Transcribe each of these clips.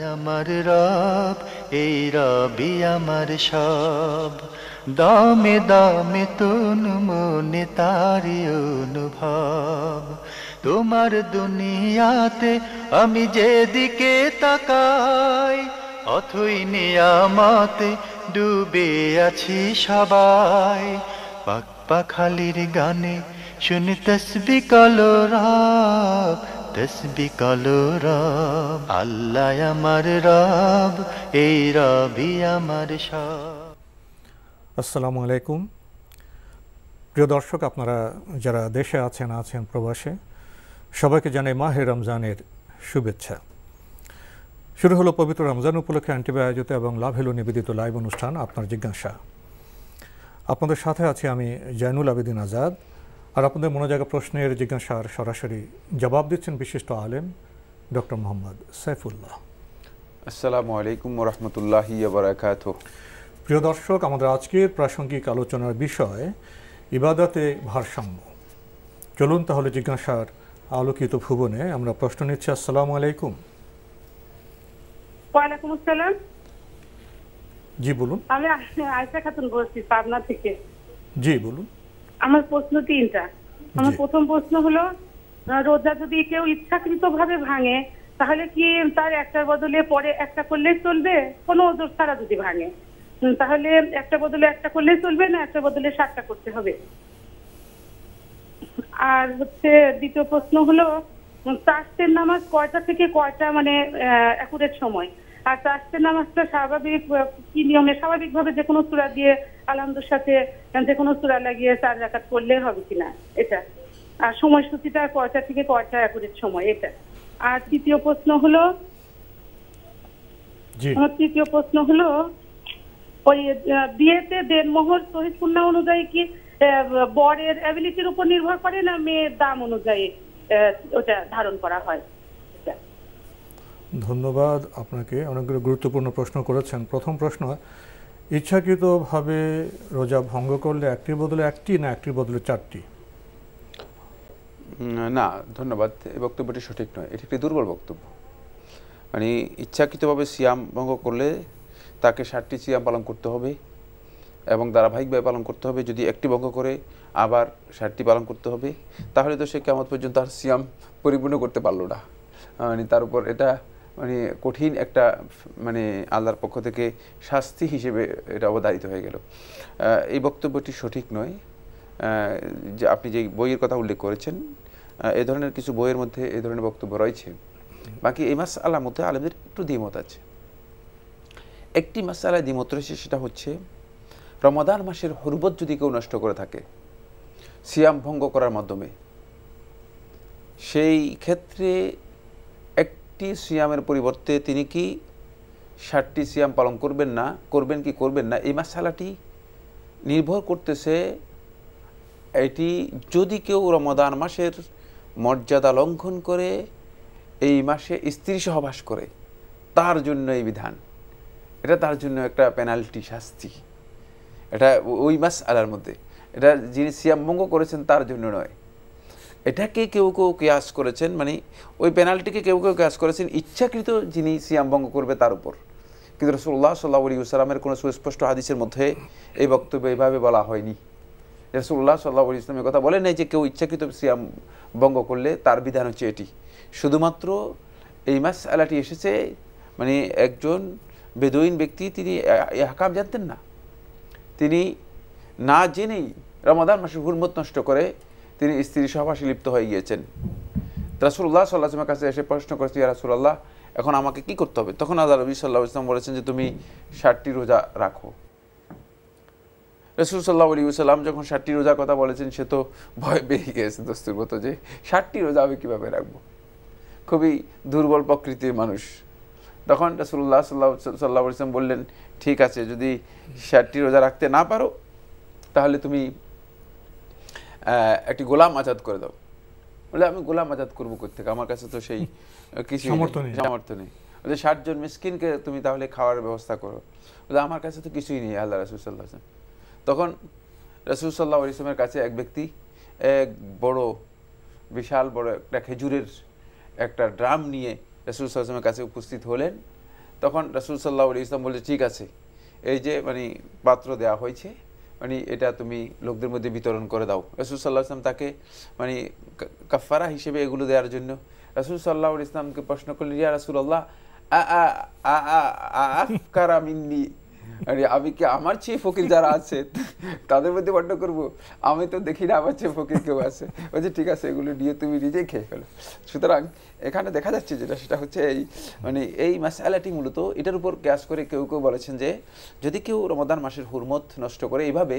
আমার রব, এই রবি আমার সব, দামে দামে তন মনে তারি অনুভব। তোমার দুনিয়াতে আমি যেদিকে তাকাই, অথই নিয়ামতে ডুবে আছি সবাই। পাক পাখালির গানে শুনি তসবি কলো রব, তসবি কলো রব। আল্লাহ আমার রব, এই রবি আমার সব। আসসালামু আলাইকুম প্রিয় দর্শক, আপনারা যারা দেশে আছেন প্রবাসে, সবাইকে জানাই মাহে রমজানের শুভেচ্ছা। শুরু হলো পবিত্র রমজান উপলক্ষে অ্যান্টিভি আয়োজিত এবং লাভ হেলো নিবেদিত লাইভ অনুষ্ঠান আপনার জিজ্ঞাসা। আপনাদের সাথে আছি আমি জয়নুল আবেদিন আজাদ, আর আপনাদের মনোজাগা প্রশ্নের জিজ্ঞাসার সরাসরি জবাব দিচ্ছেন বিশিষ্ট আলেম ডক্টর মোহাম্মদ সাইফুল্লাহ। আসসালামু আলাইকুম ওয়া রাহমাতুল্লাহি ওয়া বারাকাতুহু। প্রিয় দর্শক, আমাদের আজকের প্রাসঙ্গিক আলোচনার বিষয় ইবাদতে ভারসাম্য। চলুন তাহলে জিজ্ঞাসার আলোকিত ভুবনে আমরা প্রশ্ন নিচ্ছি। আসসালামু আলাইকুম। ওয়ালাইকুম আসসালাম। জি বলুন। আমি আয়েশা খাতুন বলছি পাবনা থেকে। জি বলুন। আমার প্রশ্ন তিনটা। আমার প্রথম প্রশ্ন হলো, রোজা যদি কেউ ইচ্ছাকৃতভাবে ভাঙে তাহলে কি তার একটার বদলে পরে একটা করলেই চলবে? কোনো ওজোর ছাড়া যদি ভাঙে তাহলে একটা বদলে একটা করলেই চলবে, না একটা বদলে 7টা করতে হবে? আর দ্বিতীয় প্রশ্ন হলো, তাশতের নামাজ কয়টা থেকে কয়টা মানে অ্যাকুরেট সময়? আর তাশতের নামাজটা স্বাভাবিক কি নিয়মে স্বাভাবিকভাবে যে কোনো সূরা দিয়ে আলহামদুর সাথে যে কোনো সূরা লাগিয়ে 4 রাকাত পড়লে হবে কিনা এটা? আর সময়সূচিটা কয়টা থেকে কয়টা অ্যাকুরেট সময় এটা? আর তৃতীয় প্রশ্ন হলো ওই বিয়েতে দেনমোহর শহীদ অনুযায়ী কি বরের অ্যাবিলিটির উপর নির্ভর করে, না মেয়ের দাম অনুযায়ী ওটা ধারণ করা হয়? ধন্যবাদ আপনাকে, অনেকগুলো গুরুত্বপূর্ণ প্রশ্ন করেছেন। প্রথম প্রশ্ন, ইচ্ছাকৃতভাবে রোজা ভঙ্গ করলে একটির বদলে একটি, না একটির বদলে 4টি? না ধন্যবাদ, এই বক্তব্যটি সঠিক নয়, এটি একটি দুর্বল বক্তব্য। মানে ইচ্ছাকৃতভাবে সিয়াম ভঙ্গ করলে তাকে 7টি সিয়াম পালন করতে হবে এবং ধারাবাহিকভাবে পালন করতে হবে। যদি একটি ভঙ্গ করে আবার 7টি পালন করতে হবে, তাহলে তো সে কিয়ামত পর্যন্ত আর সিয়াম পরিপূর্ণ করতে পারলো না। মানে তার উপর এটা মানে কঠিন একটা মানে আল্লাহর পক্ষ থেকে শাস্তি হিসেবে এটা অবধারিত হয়ে গেল। এই বক্তব্যটি সঠিক নয়। যে আপনি যে বইয়ের কথা উল্লেখ করেছেন, এই ধরনের কিছু বইয়ের মধ্যে এই ধরনের বক্তব্য রয়েছে। বাকি এই মাসআলার মধ্যে আলেমদের একটু দ্বিমত আছে। একটি মাসআলায় দ্বিমত রয়েছে, সেটা হচ্ছে রমাদান মাসের হুরমত যদি কেউ নষ্ট করে থাকে সিয়াম ভঙ্গ করার মাধ্যমে, সেই ক্ষেত্রে একটি সিয়ামের পরিবর্তে তিনি কি 7টি সিয়াম পালন করবেন কি করবেন না, এই মাসআলাটি নির্ভর করতেছে এটি যদি কেউ রমাদান মাসের মর্যাদা লঙ্ঘন করে এই মাসে স্ত্রী সহবাস করে, তার জন্য এই বিধান, এটা তার জন্য একটা পেনাল্টি, শাস্তি। এটা ওই মাসআলার মধ্যে, এটা যিনি সিয়াম ভঙ্গ করেছেন তার জন্য নয়। এটাকে কেউ কেউ কিয়াস করেছেন, মানে ওই পেনাল্টিকে কেউ কেউ কিয়াস করেছেন ইচ্ছাকৃত যিনি সিয়াম ভঙ্গ করবে তার উপর। কিন্তু রাসূলুল্লাহ সাল্লাল্লাহু আলাইহি ওয়াসাল্লামের কোনো সুস্পষ্ট হাদিসের মধ্যে এই বক্তব্য এইভাবে বলা হয়নি। রাসূলুল্লাহ সাল্লাল্লাহু আলাইহি ওয়াসাল্লাম কথা বলেন নাই যে কেউ ইচ্ছাকৃত সিয়াম ভঙ্গ করলে তার বিধান হচ্ছে এটি। শুধুমাত্র এই মাসআলাটি এসেছে মানে একজন বেদুইন ব্যক্তি, তিনি এই আহকাম জানতেন না, তিনি না জেনেই রমাদান মাসের হুরমত নষ্ট করে তিনি স্ত্রী সহবাসে লিপ্ত হয়ে গিয়েছেন। রাসূলুল্লাহ সাল্লাল্লাহু আলাইহি ওয়াসাল্লামের কাছে এসে প্রশ্ন করেছে, ইয়া রাসূলুল্লাহ, এখন আমাকে কি করতে হবে? তখন আল্লাহ নবী সাল্লাল্লাহু আলাইহি ওয়াসাল্লাম বলেছেন যে তুমি 7টি রোজা রাখো। রাসূল সাল্লাল্লাহু আলাইহি ওয়াসাল্লাম যখন 7টি রোজার কথা বলেছেন, সে তো ভয় পেয়ে গিয়েছে দস্তুর মতো, যে 7টি রোজা আমি কীভাবে রাখবো, খুবই দুর্বল প্রকৃতির মানুষ। তখন রাসূলুল্লাহ সাল্লাল্লাহু আলাইহি ওয়াসাল্লাম বললেন, ঠিক আছে, যদি 7টি রোজা রাখতে না পারো তাহলে তুমি একটি গোলাম আজাদ করে দাও। বলে আমি গোলাম আজাদ করবো কোত্থেকে, আমার কাছে তো সেই কিছু সামর্থ্য নেই। 60 জন মিসকিনকে তুমি তাহলে খাওয়ার ব্যবস্থা করো। বলে আমার কাছে তো কিছুই নেই আল্লাহ রাসূল সাল্লাল্লাহু আলাইহি ওয়াসাল্লাম। তখন রাসূল সাল্লাল্লাহু আলাইহি ওয়াসাল্লামের কাছে এক ব্যক্তি এক বিশাল বড় একটা খেজুরের একটা ড্রাম নিয়ে রাসূল সাল্লাল্লাহু আলাইহি ওয়াসাল্লামের কাছে উপস্থিত হলেন তখন রাসূল সাল্লাল্লাহু আলাইহি ওয়াসাল্লাম বলছে ঠিক আছে, এই যে মানে পাত্র দেওয়া হয়েছে, মানে এটা তুমি লোকদের মধ্যে বিতরণ করে দাও। রাসূল সাল্লাল্লাহু আলাইহি ওয়াসাল্লাম তাকে মানে কাফারা হিসেবে এগুলো দেওয়ার জন্য রাসূল সাল্লাল্লাহু আলাইহি ওয়াসাল্লামকে প্রশ্ন করলেন, ইয়া রাসূলুল্লাহ আফকারা মিন্নি, আমি কি আমার চেয়ে ফকির যারা আছে তাদের মধ্যে বন্টন করবো? আমি তো দেখি না আমার চেয়ে ফকির কেউ আছে। বলছে ঠিক আছে, এগুলো নিয়ে তুমি নিজেই খেয়ে ফেলো। সুতরাং এখানে দেখা যাচ্ছে যেটা, সেটা হচ্ছে এই মানে এই মাসআলাটি মূলত এটার উপর কিয়াস করে কেউ কেউ বলেছেন যে যদি কেউ রমাদান মাসের হুরমত নষ্ট করে এইভাবে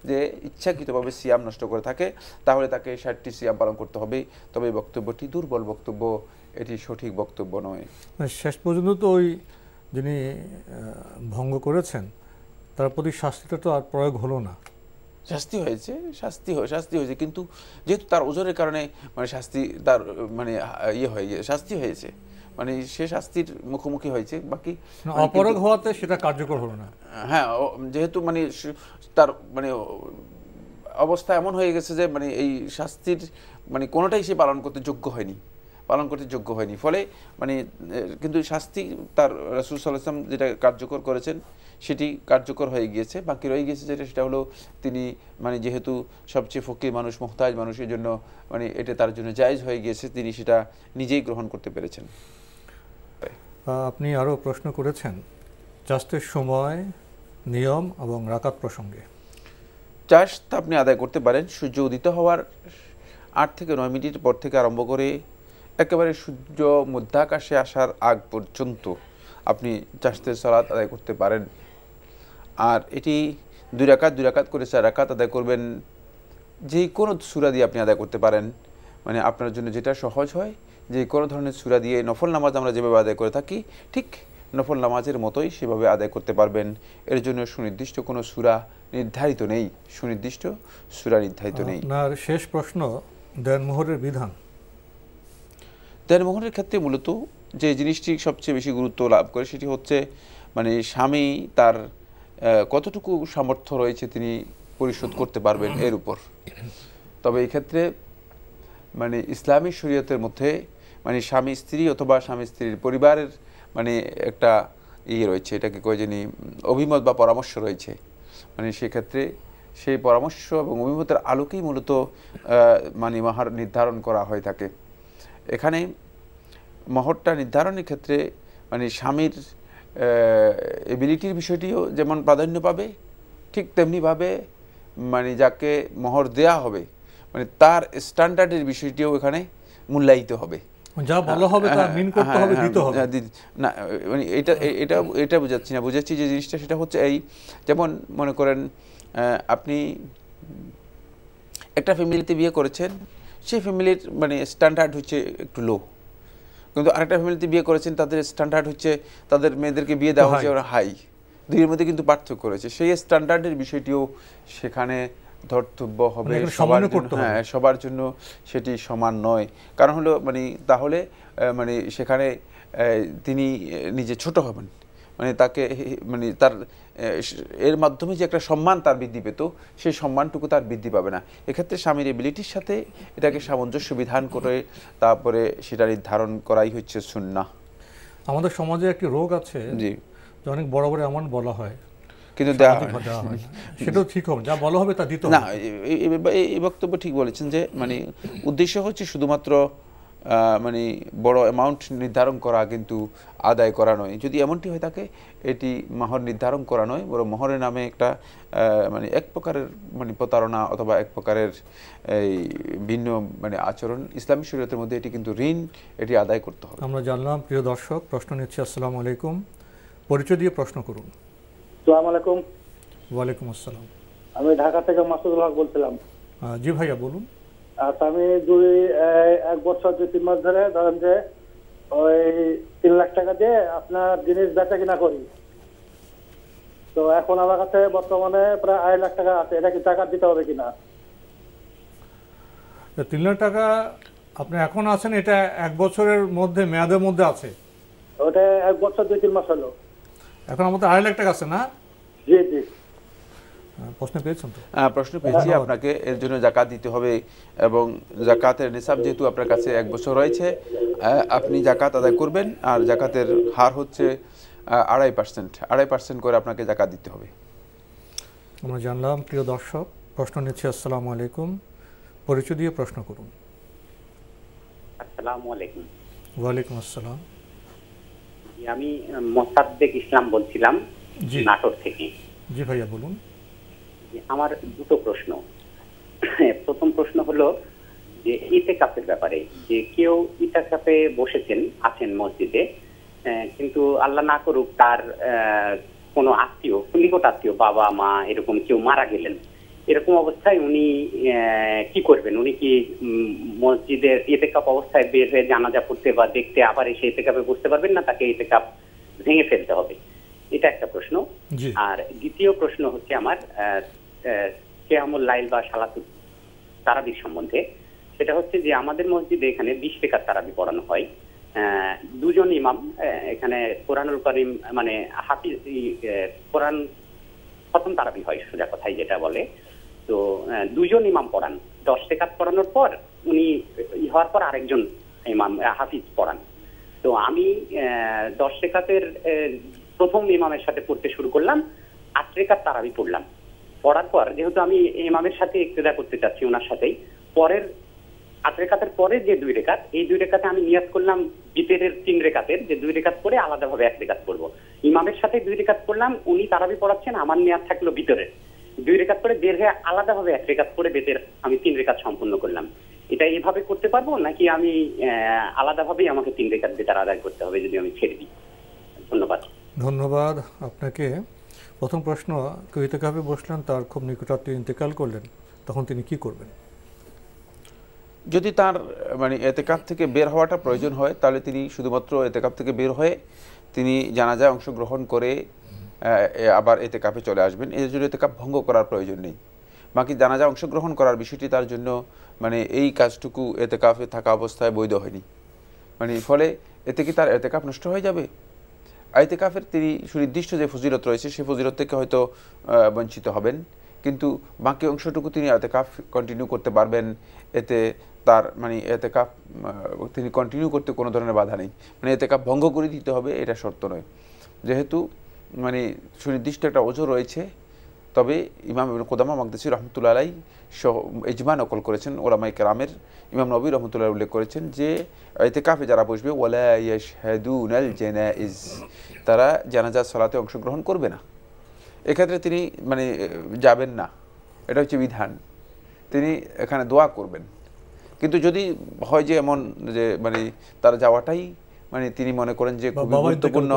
যে ইচ্ছাকৃতভাবে সিয়াম নষ্ট করে থাকে, তাহলে তাকে 60টি সিয়াম পালন করতে হবে। তবে এই বক্তব্যটি দুর্বল বক্তব্য, এটি সঠিক বক্তব্য নয়। শেষ পর্যন্ত তো ওই যিনি ভঙ্গ করেছেন তার প্রতি শাস্তিটা তো আর প্রয়োগ হলো না। শাস্তি হয়েছে, শাস্তি হয়েছে, কিন্তু যেহেতু তার ওজনের কারণে মানে শাস্তি তার মানে ইয়ে হয়ে গিয়ে শাস্তি হয়েছে, মানে সে শাস্তির মুখোমুখি হয়েছে। বাকি অপরাগ হওয়াতে সেটা কার্যকর হলো না। হ্যাঁ, যেহেতু মানে তার মানে অবস্থা এমন হয়ে গেছে যে মানে এই শাস্তির মানে কোনোটাই সে পালন করতে যোগ্য হয়নি, ফলে মানে কিন্তু শাস্তি তার রাসূল সাল্লাল্লাহু আলাইহি ওয়াসাল্লাম যেটা কার্যকর করেছেন সেটি কার্যকর হয়ে গিয়েছে। বাকি রয়ে গিয়েছে যেটা, সেটা হলো তিনি মানে যেহেতু সবচেয়ে ফকির মানুষ, মুহতাজ মানুষের জন্য মানে এটা তার জন্য জায়েজ হয়ে গিয়েছে, তিনি সেটা নিজেই গ্রহণ করতে পেরেছেন। আপনি আরও প্রশ্ন করেছেন চাষের সময়, নিয়ম এবং রাকাত প্রসঙ্গে। চাষ আপনি আদায় করতে পারেন সূর্য উদিত হওয়ার 8 থেকে 9 মিনিট পর থেকে আরম্ভ করে একেবারে সূর্য মধ্যাকাশে আসার আগ পর্যন্ত আপনি চাষের সালাত আদায় করতে পারেন। আর এটি 2 রাকাত করে 4 রাকাত আদায় করবেন। যে কোনো সূরা দিয়ে আপনি আদায় করতে পারেন, মানে আপনার জন্য যেটা সহজ হয়, যে কোনো ধরনের সূরা দিয়ে নফল নামাজ আমরা যেভাবে আদায় করে থাকি ঠিক নফল নামাজের মতোই সেভাবে আদায় করতে পারবেন। এর জন্য সুনির্দিষ্ট কোনো সূরা নির্ধারিত নেই। আপনার শেষ প্রশ্ন, দেনমোহরের বিধান। দেনমোহরের ক্ষেত্রে মূলত যে জিনিসটি সবচেয়ে বেশি গুরুত্ব লাভ করে সেটি হচ্ছে মানে স্বামী তার কতটুকু সামর্থ্য রয়েছে তিনি পরিশোধ করতে পারবেন এর উপর। তবে এই ক্ষেত্রে মানে ইসলামী শরীয়তের মধ্যে মানে স্বামী স্ত্রী অথবা স্বামী স্ত্রীর পরিবারের মানে একটা ইয়ে রয়েছে, এটাকে কয় জানি অভিমত বা পরামর্শ রয়েছে। মানে সেক্ষেত্রে সেই পরামর্শ এবং অভিমতের আলোকেই মূলত মানে মাহার নির্ধারণ করা হয়ে থাকে। এখানে মহরটা নির্ধারণের ক্ষেত্রে মানে স্বামীর এবিলিটির বিষয়টিও যেমন প্রাধান্য পাবে, ঠিক তেমনিভাবে মানে যাকে মোহর দেয়া হবে মানে তার স্ট্যান্ডার্ডের বিষয়টিও এখানে মূল্যায়িত হবে। যা বলা হবে তা মিন করতে হবে, দিতে হবে না। মানে এটা বুঝাচ্ছি না, বুঝাচ্ছি যে জিনিসটা সেটা হচ্ছে এই, যেমন মনে করেন আপনি একটা ফ্যামিলিতে বিয়ে করেছেন, সেই ফ্যামিলির মানে স্ট্যান্ডার্ড হচ্ছে একটু লো, কিন্তু আরেকটা ফ্যামিলিতে বিয়ে করেছেন তাদের স্ট্যান্ডার্ড হচ্ছে তাদের মেয়েদেরকে বিয়ে দেওয়া হচ্ছে হাই, দুইয়ের মধ্যে কিন্তু পার্থক্য রয়েছে। সেই স্ট্যান্ডার্ডের বিষয়টিও সেখানে ধর্তব্য হবে সবার জন্য সেটি সমান নয়। কারণ হলো মানে তাহলে মানে সেখানে তিনি নিজে ছোট হবেন, মানে তাকে মানে তার এর মাধ্যমে যে একটা সম্মান তার বৃদ্ধি পেত সেই সম্মানটুকু তার বৃদ্ধি পাবে না। এক্ষেত্রে স্বামীর এবিলিটির সাথে এটাকে সামঞ্জস্য বিধান করে তারপরে সেটা নির্ধারণ করাই হচ্ছে সুন্নাহ। আমাদের সমাজে একটি রোগ আছে যে অনেক বড় বড় এমন বলা হয় কিন্তু সেটাও ঠিক হবে, যা বলা হবে তা দিতে হবে না। এই বক্তব্য ঠিক বলেছেন যে মানে উদ্দেশ্য হচ্ছে শুধুমাত্র মানে বড় অ্যামাউন্ট নির্ধারণ করা কিন্তু আদায় করা নয়। যদি এমনটি হয়ে থাকে এটি মোহর নির্ধারণ করা নয়, বরং মোহরের নামে একটা মানে এক প্রকারের মানে প্রতারণা অথবা এক প্রকারের এই ভিন্ন মানে আচরণ। ইসলামী শরীয়তের মধ্যে এটি কিন্তু ঋণ, এটি আদায় করতে হবে। আমরা জানলাম। প্রিয় দর্শক, প্রশ্ন নিচ্ছি। আসসালামু আলাইকুম, পরিচয় দিয়ে প্রশ্ন করুন। আসসালামু আলাইকুম। ওয়ালাইকুম আসসালাম। আমি ঢাকা থেকে মাসুদুল হক বলছিলাম। জি ভাইয়া বলুন। আচ্ছা, আমি 1 বছর 2-3 মাস ধরে ধরেন যে ওই 3 লাখ টাকা দিয়ে আপনার জিনিস বেচা কিনা করি, তো এখন আমার কাছে বর্তমানে প্রায় 2.5 লাখ টাকা আছে, এটা কি টাকা দিতে হবে কিনা? 3 লাখ টাকা আপনি এখন আছেন, এটা 1 বছরের মধ্যে মেয়াদের মধ্যে আছে? ওটা 1 বছর 2-3 মাস হলো। এখন আমাদের 2.5 লাখ টাকা আছে না? জি জি। প্রশ্ন পেয়েছেন তো? প্রশ্ন পেয়েছি। আপনাকে এর জন্য যাকাত দিতে হবে এবং যাকাতের নিসাব যেহেতু আপনার কাছে 1 বছর রয়েছে, আপনি যাকাত আদায় করবেন। আর যাকাতের হার হচ্ছে 2.5% করে আপনাকে যাকাত দিতে হবে। আমরা জানলাম। প্রিয় দর্শক, প্রশ্ন নিচ্ছি। আসসালামু আলাইকুম, পরিচয় দিয়ে প্রশ্ন করুন। আসসালামু আলাইকুম। ওয়ালাইকুম আসসালাম। আমি মোসাদ্দেক ইসলাম বলছিলাম নাটোর থেকে। জি ভাইয়া বলুন। আমার দুটো প্রশ্ন। প্রথম প্রশ্ন হলো যে ইতিকাফের ব্যাপারে, যে কেউ ইতিকাফে আছেন মসজিদে, কিন্তু আল্লাহ না করুক তার কোনো আত্মীয়, নিকট আত্মীয়, বাবা মা এরকম কেউ মারা গেলেন, এরকম অবস্থায় উনি কি করবেন? উনি কি মসজিদের ইতিকাফ অবস্থায় বের হয়ে জানাজা পড়তে বা দেখতে আবার এসে ইতিকাফে বসতে পারবেন না, তাকে ইতিকাফ ভেঙে ফেলতে হবে? এটা একটা প্রশ্ন। আর দ্বিতীয় প্রশ্ন হচ্ছে আমার কিয়ামুল লাইল বা সালাতুত তারাবির সম্বন্ধে। সেটা হচ্ছে যে আমাদের মসজিদে এখানে 20 রাকাত তারাবি পড়ানো হয়। দুজন ইমাম এখানে কোরআনুল কারীম মানে হাফিজ কোরআন খতম তারাবি হয়, সোজা কথাই যেটা বলে। তো দুজন ইমাম পড়ান, 10 রাকাত পড়ানোর পর উনি হওয়ার পর আরেকজন ইমাম হাফিজ পড়ান। তো আমি 10 রাকাতের প্রথম ইমামের সাথে পড়তে শুরু করলাম, 8 রাকাত তারাবি পড়লাম। পড়ার পর যেহেতু আমি ইমামের সাথে ইক্তেদা করতে চাচ্ছি ওনার সাথেই, পরের 8 রাকাতের পরে যে 2 রাকাত, এই 2 রাকাতে আমি নিয়াত করলাম বিতরের 3 রাকাতের, যে 2 রাকাত করে আলাদাভাবে 1 রাকাত করবো। ইমামের সাথে 2 রাকাত করলাম, উনি তারাবি পড়াচ্ছেন, আমার নিয়াত থাকলো বিতরের 2 রাকাত করে বের হয়ে আলাদাভাবে 1 রাকাত করে বেতের আমি 3 রাকাত সম্পূর্ণ করলাম। এটা এইভাবে করতে পারবো নাকি আমি আলাদাভাবেই আমাকে 3 রাকাত বেতার আদায় করতে হবে যদি আমি ছেড়ে দিই? ধন্যবাদ। ধন্যবাদ আপনাকে। প্রথম প্রশ্ন, কেউ ইতিকাফে বসলেন, তার খুব নিকটাত্মীয় ইন্তেকাল করলেন, তখন তিনি কি করবেন? যদি তার মানে ইতিকাফ থেকে বের হওয়াটা প্রয়োজন হয়, তাহলে তিনি শুধুমাত্র ইতিকাফ থেকে বের হয়ে তিনি জানাজায় অংশগ্রহণ করে আবার ইতিকাফে চলে আসবেন। এর জন্য ইতিকাফ ভঙ্গ করার প্রয়োজন নেই। বাকি জানাজায় অংশগ্রহণ করার বিষয়টি তার জন্য মানে এই কাজটুকু ইতিকাফে থাকা অবস্থায় বৈধ হয়নি, মানে ফলে এতে কি তার ইতিকাফ নষ্ট হয়ে যাবে? ইতিকাফের তিনি সুনির্দিষ্ট যে ফজিলত রয়েছে সেই ফজিলত থেকে হয়তো বঞ্চিত হবেন, কিন্তু বাকি অংশটুকু তিনি ইতিকাফ কন্টিনিউ করতে পারবেন। এতে তার মানে ইতিকাফ তিনি কন্টিনিউ করতে কোনো ধরনের বাধা নেই। মানে ইতিকাফ ভঙ্গ করে দিতে হবে এটা শর্ত নয়, যেহেতু মানে সুনির্দিষ্ট একটা ওজর রয়েছে। তবে ইমাম ইবনে কুদামা মাকদিসি রহমতুল্লাহ আলাইহি ইজমা নকল করেছেন উলামায়ে কেরামের। ইমাম নবী রহমতুল্লাহ উল্লেখ করেছেন যে ইতিকাফে যারা বসবে ওয়ালা ইয়াশহাদুনাল জানাইজ, তারা জানাজার সালাতে অংশগ্রহণ করবে না। এক্ষেত্রে তিনি মানে যাবেন না, এটা হচ্ছে বিধান। তিনি এখানে দোয়া করবেন। কিন্তু যদি হয় যে এমন যে মানে তার যাওয়াটাই মানে তিনি মনে করেন যে খুবই গুরুত্বপূর্ণ,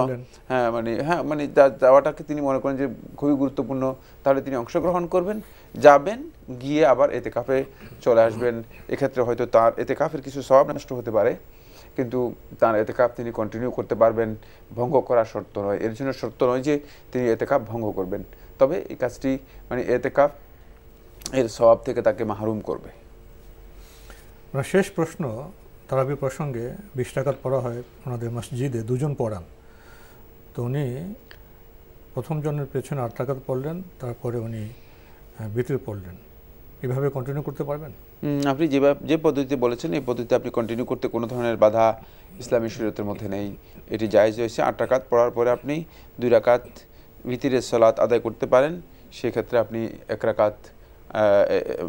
মানে যাওয়াটাকে তিনি মনে করেন যে খুবই গুরুত্বপূর্ণ, তাহলে তিনি অংশগ্রহণ করবেন, যাবেন, গিয়ে আবার ইতিকাফে চলে আসবেন। এক্ষেত্রে হয়তো তার ইতিকাফের কিছু সওয়াব নষ্ট হতে পারে, কিন্তু তার ইতিকাফ তিনি কন্টিনিউ করতে পারবেন, ভঙ্গ করার শর্ত নয়। এর জন্য শর্ত নয় যে তিনি ইতিকাফ ভঙ্গ করবেন, তবে এই কাজটি মানে ইতিকাফ এর সওয়াব থেকে তাকে মাহরুম করবে। শেষ প্রশ্ন, তারাবি প্রসঙ্গে 20 রাকাত পড়া হয় ওনাদের মসজিদে, দুজন পড়ান। তো উনি প্রথম জনের পেছনে 8 রাকাত পড়লেন, তারপরে উনি বিতর পড়লেন, এভাবে কন্টিনিউ করতে পারবেন? আপনি যে পদ্ধতিতে বলেছেন এই পদ্ধতিতে আপনি কন্টিনিউ করতে কোনো ধরনের বাধা ইসলামী শরীয়তের মধ্যে নেই, এটি জায়েজ রয়েছে। 8 রাকাত পড়ার পরে আপনি 2 রাকাত বিতরের সালাত আদায় করতে পারেন। সেক্ষেত্রে আপনি 1 রাকাত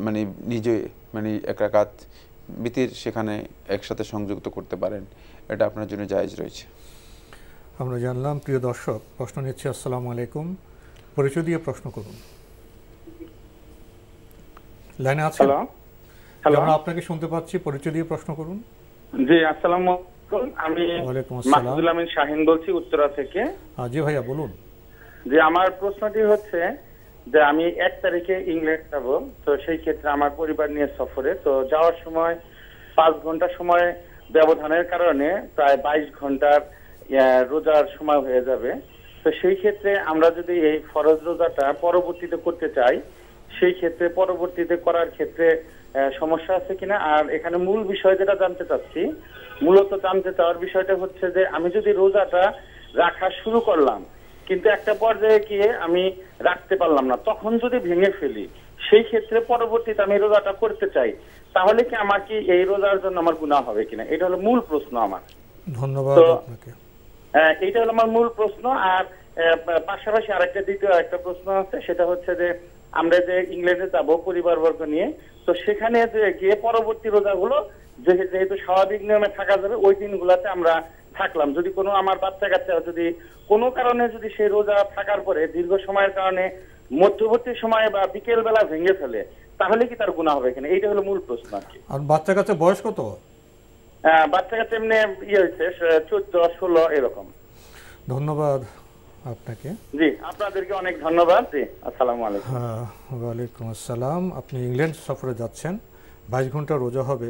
মানে নিজে মানে 1 রাকাত বিতির সেখানে একসাথে সংযুক্ত করতে পারেন, এটা আপনার জন্য জায়েজ রয়েছে। আমরা জানলাম। প্রিয় দর্শক, প্রশ্ন নিচ্ছি। আসসালামু আলাইকুম, পরিচয় দিয়ে প্রশ্ন করুন। লাইনে আছেন? হ্যালো, আমরা আপনাকে শুনতে পাচ্ছি, পরিচয় দিয়ে প্রশ্ন করুন। জি, আসসালামু আলাইকুম। আমি মাহমুদুল আমিন শাহিন বলছি উত্তরা থেকে। জি ভাইয়া বলুন। যে আমার প্রশ্নটি হচ্ছে যে আমি 1 তারিখে ইংল্যান্ড যাব, তো সেই ক্ষেত্রে আমার পরিবার নিয়ে সফরে, তো যাওয়ার সময় 5 ঘন্টা সময় ব্যবধানের কারণে প্রায় 22 ঘন্টার রোজার সময় হয়ে যাবে। তো সেই ক্ষেত্রে আমরা যদি এই ফরজ রোজাটা পরবর্তীতে করতে চাই, সেই ক্ষেত্রে পরবর্তীতে করার ক্ষেত্রে সমস্যা আছে কিনা? আর এখানে মূল বিষয় যেটা জানতে চাচ্ছি, মূলত জানতে চাওয়ার বিষয়টা হচ্ছে যে আমি যদি রোজাটা রাখা শুরু করলাম কিন্তু একটা পর্যায়ে গিয়ে আমি রাখতে পারলাম না, তখন যদি ভেঙে ফেলি, সেই ক্ষেত্রে পরবর্তীতে আমি রোজাটা করতে চাই, তাহলে কি আমার কি এই রোজার জন্য আমার গুনাহ হবে কিনা? এটা হলো মূল প্রশ্ন আমার। ধন্যবাদ আপনাকে। এইটা হলো আমার মূল প্রশ্ন। আর পাশাপাশি দ্বিতীয় একটা প্রশ্ন আছে, সেটা হচ্ছে যে আমরা যে ইংল্যান্ডে যাবো পরিবারবর্গ নিয়ে, তো সেখানে যে গিয়ে পরবর্তী রোজাগুলো যেহেতু স্বাভাবিক নিয়মে থাকা যাবে, ওই দিনগুলোতে আমরা থাকলাম। যদি কোনো আমার বাচ্চা কাচ্চা যদি কোনো কারণে যদি সেই রোজা থাকার পরে দীর্ঘ সময়ের কারণে মধ্যবর্তী সময়ে বা বিকেল বেলা ভেঙে ফেলে, তাহলে কি তার গুনাহ হবে কিনা, এইটা হলো মূল প্রশ্ন আর কি। আর বাচ্চা কাচ্চা বয়স কত? বাচ্চা কাচ্চা এমনি হয়েছে 14-16 এরকম। ধন্যবাদ আপনাকে। জি, আপনাদেরকে অনেক ধন্যবাদ। জি, আসসালামু আলাইকুম। ওয়ালাইকুম আসসালাম। আপনি ইংল্যান্ড সফরে যাচ্ছেন, 22 ঘন্টা রোজা হবে,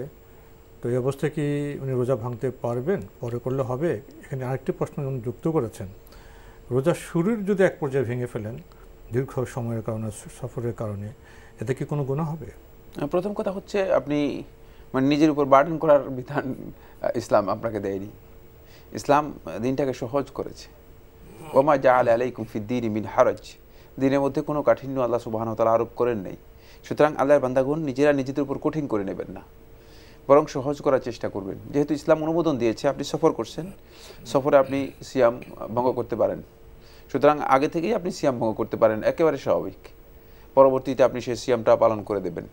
তো এই অবস্থায় কি উনি রোজা ভাঙতে পারবেন? পরে করলে হবে? এখানে আরেকটি প্রশ্ন যুক্ত করেছেন, রোজা শুরুর যদি এক পর্যায়ে ভেঙে ফেলেন দীর্ঘ সময়ের কারণে, সফরের কারণে, এতে কি কোনো গুনাহ হবে? প্রথম কথা হচ্ছে আপনি মানে নিজের উপর বার্ডেন করার বিধান ইসলাম আপনাকে দেয়নি। ইসলাম দিনটাকে সহজ করেছে। ওমা জাআলা আলাইকুম ফিদ্দীনি মিন হারাজ, দিনের মধ্যে কোনো কাঠিন্য আল্লাহ সুবহানাহু ওয়া তাআলা আরোপ করেন নাই। সুতরাং আল্লাহর বান্দাগণ নিজেরা নিজেদের উপর কঠিন করে নেবেন না, বরং সহজ করার চেষ্টা করবেন। যেহেতু ইসলাম অনুমোদন দিয়েছে, আপনি সফর করছেন, সফরে আপনি সিয়াম ভঙ্গ করতে পারেন, সুতরাং আগে থেকেই আপনি সিয়াম ভঙ্গ করতে পারেন, একেবারে স্বাভাবিক। পরবর্তীতে আপনি সেই সিয়ামটা পালন করে দেবেন,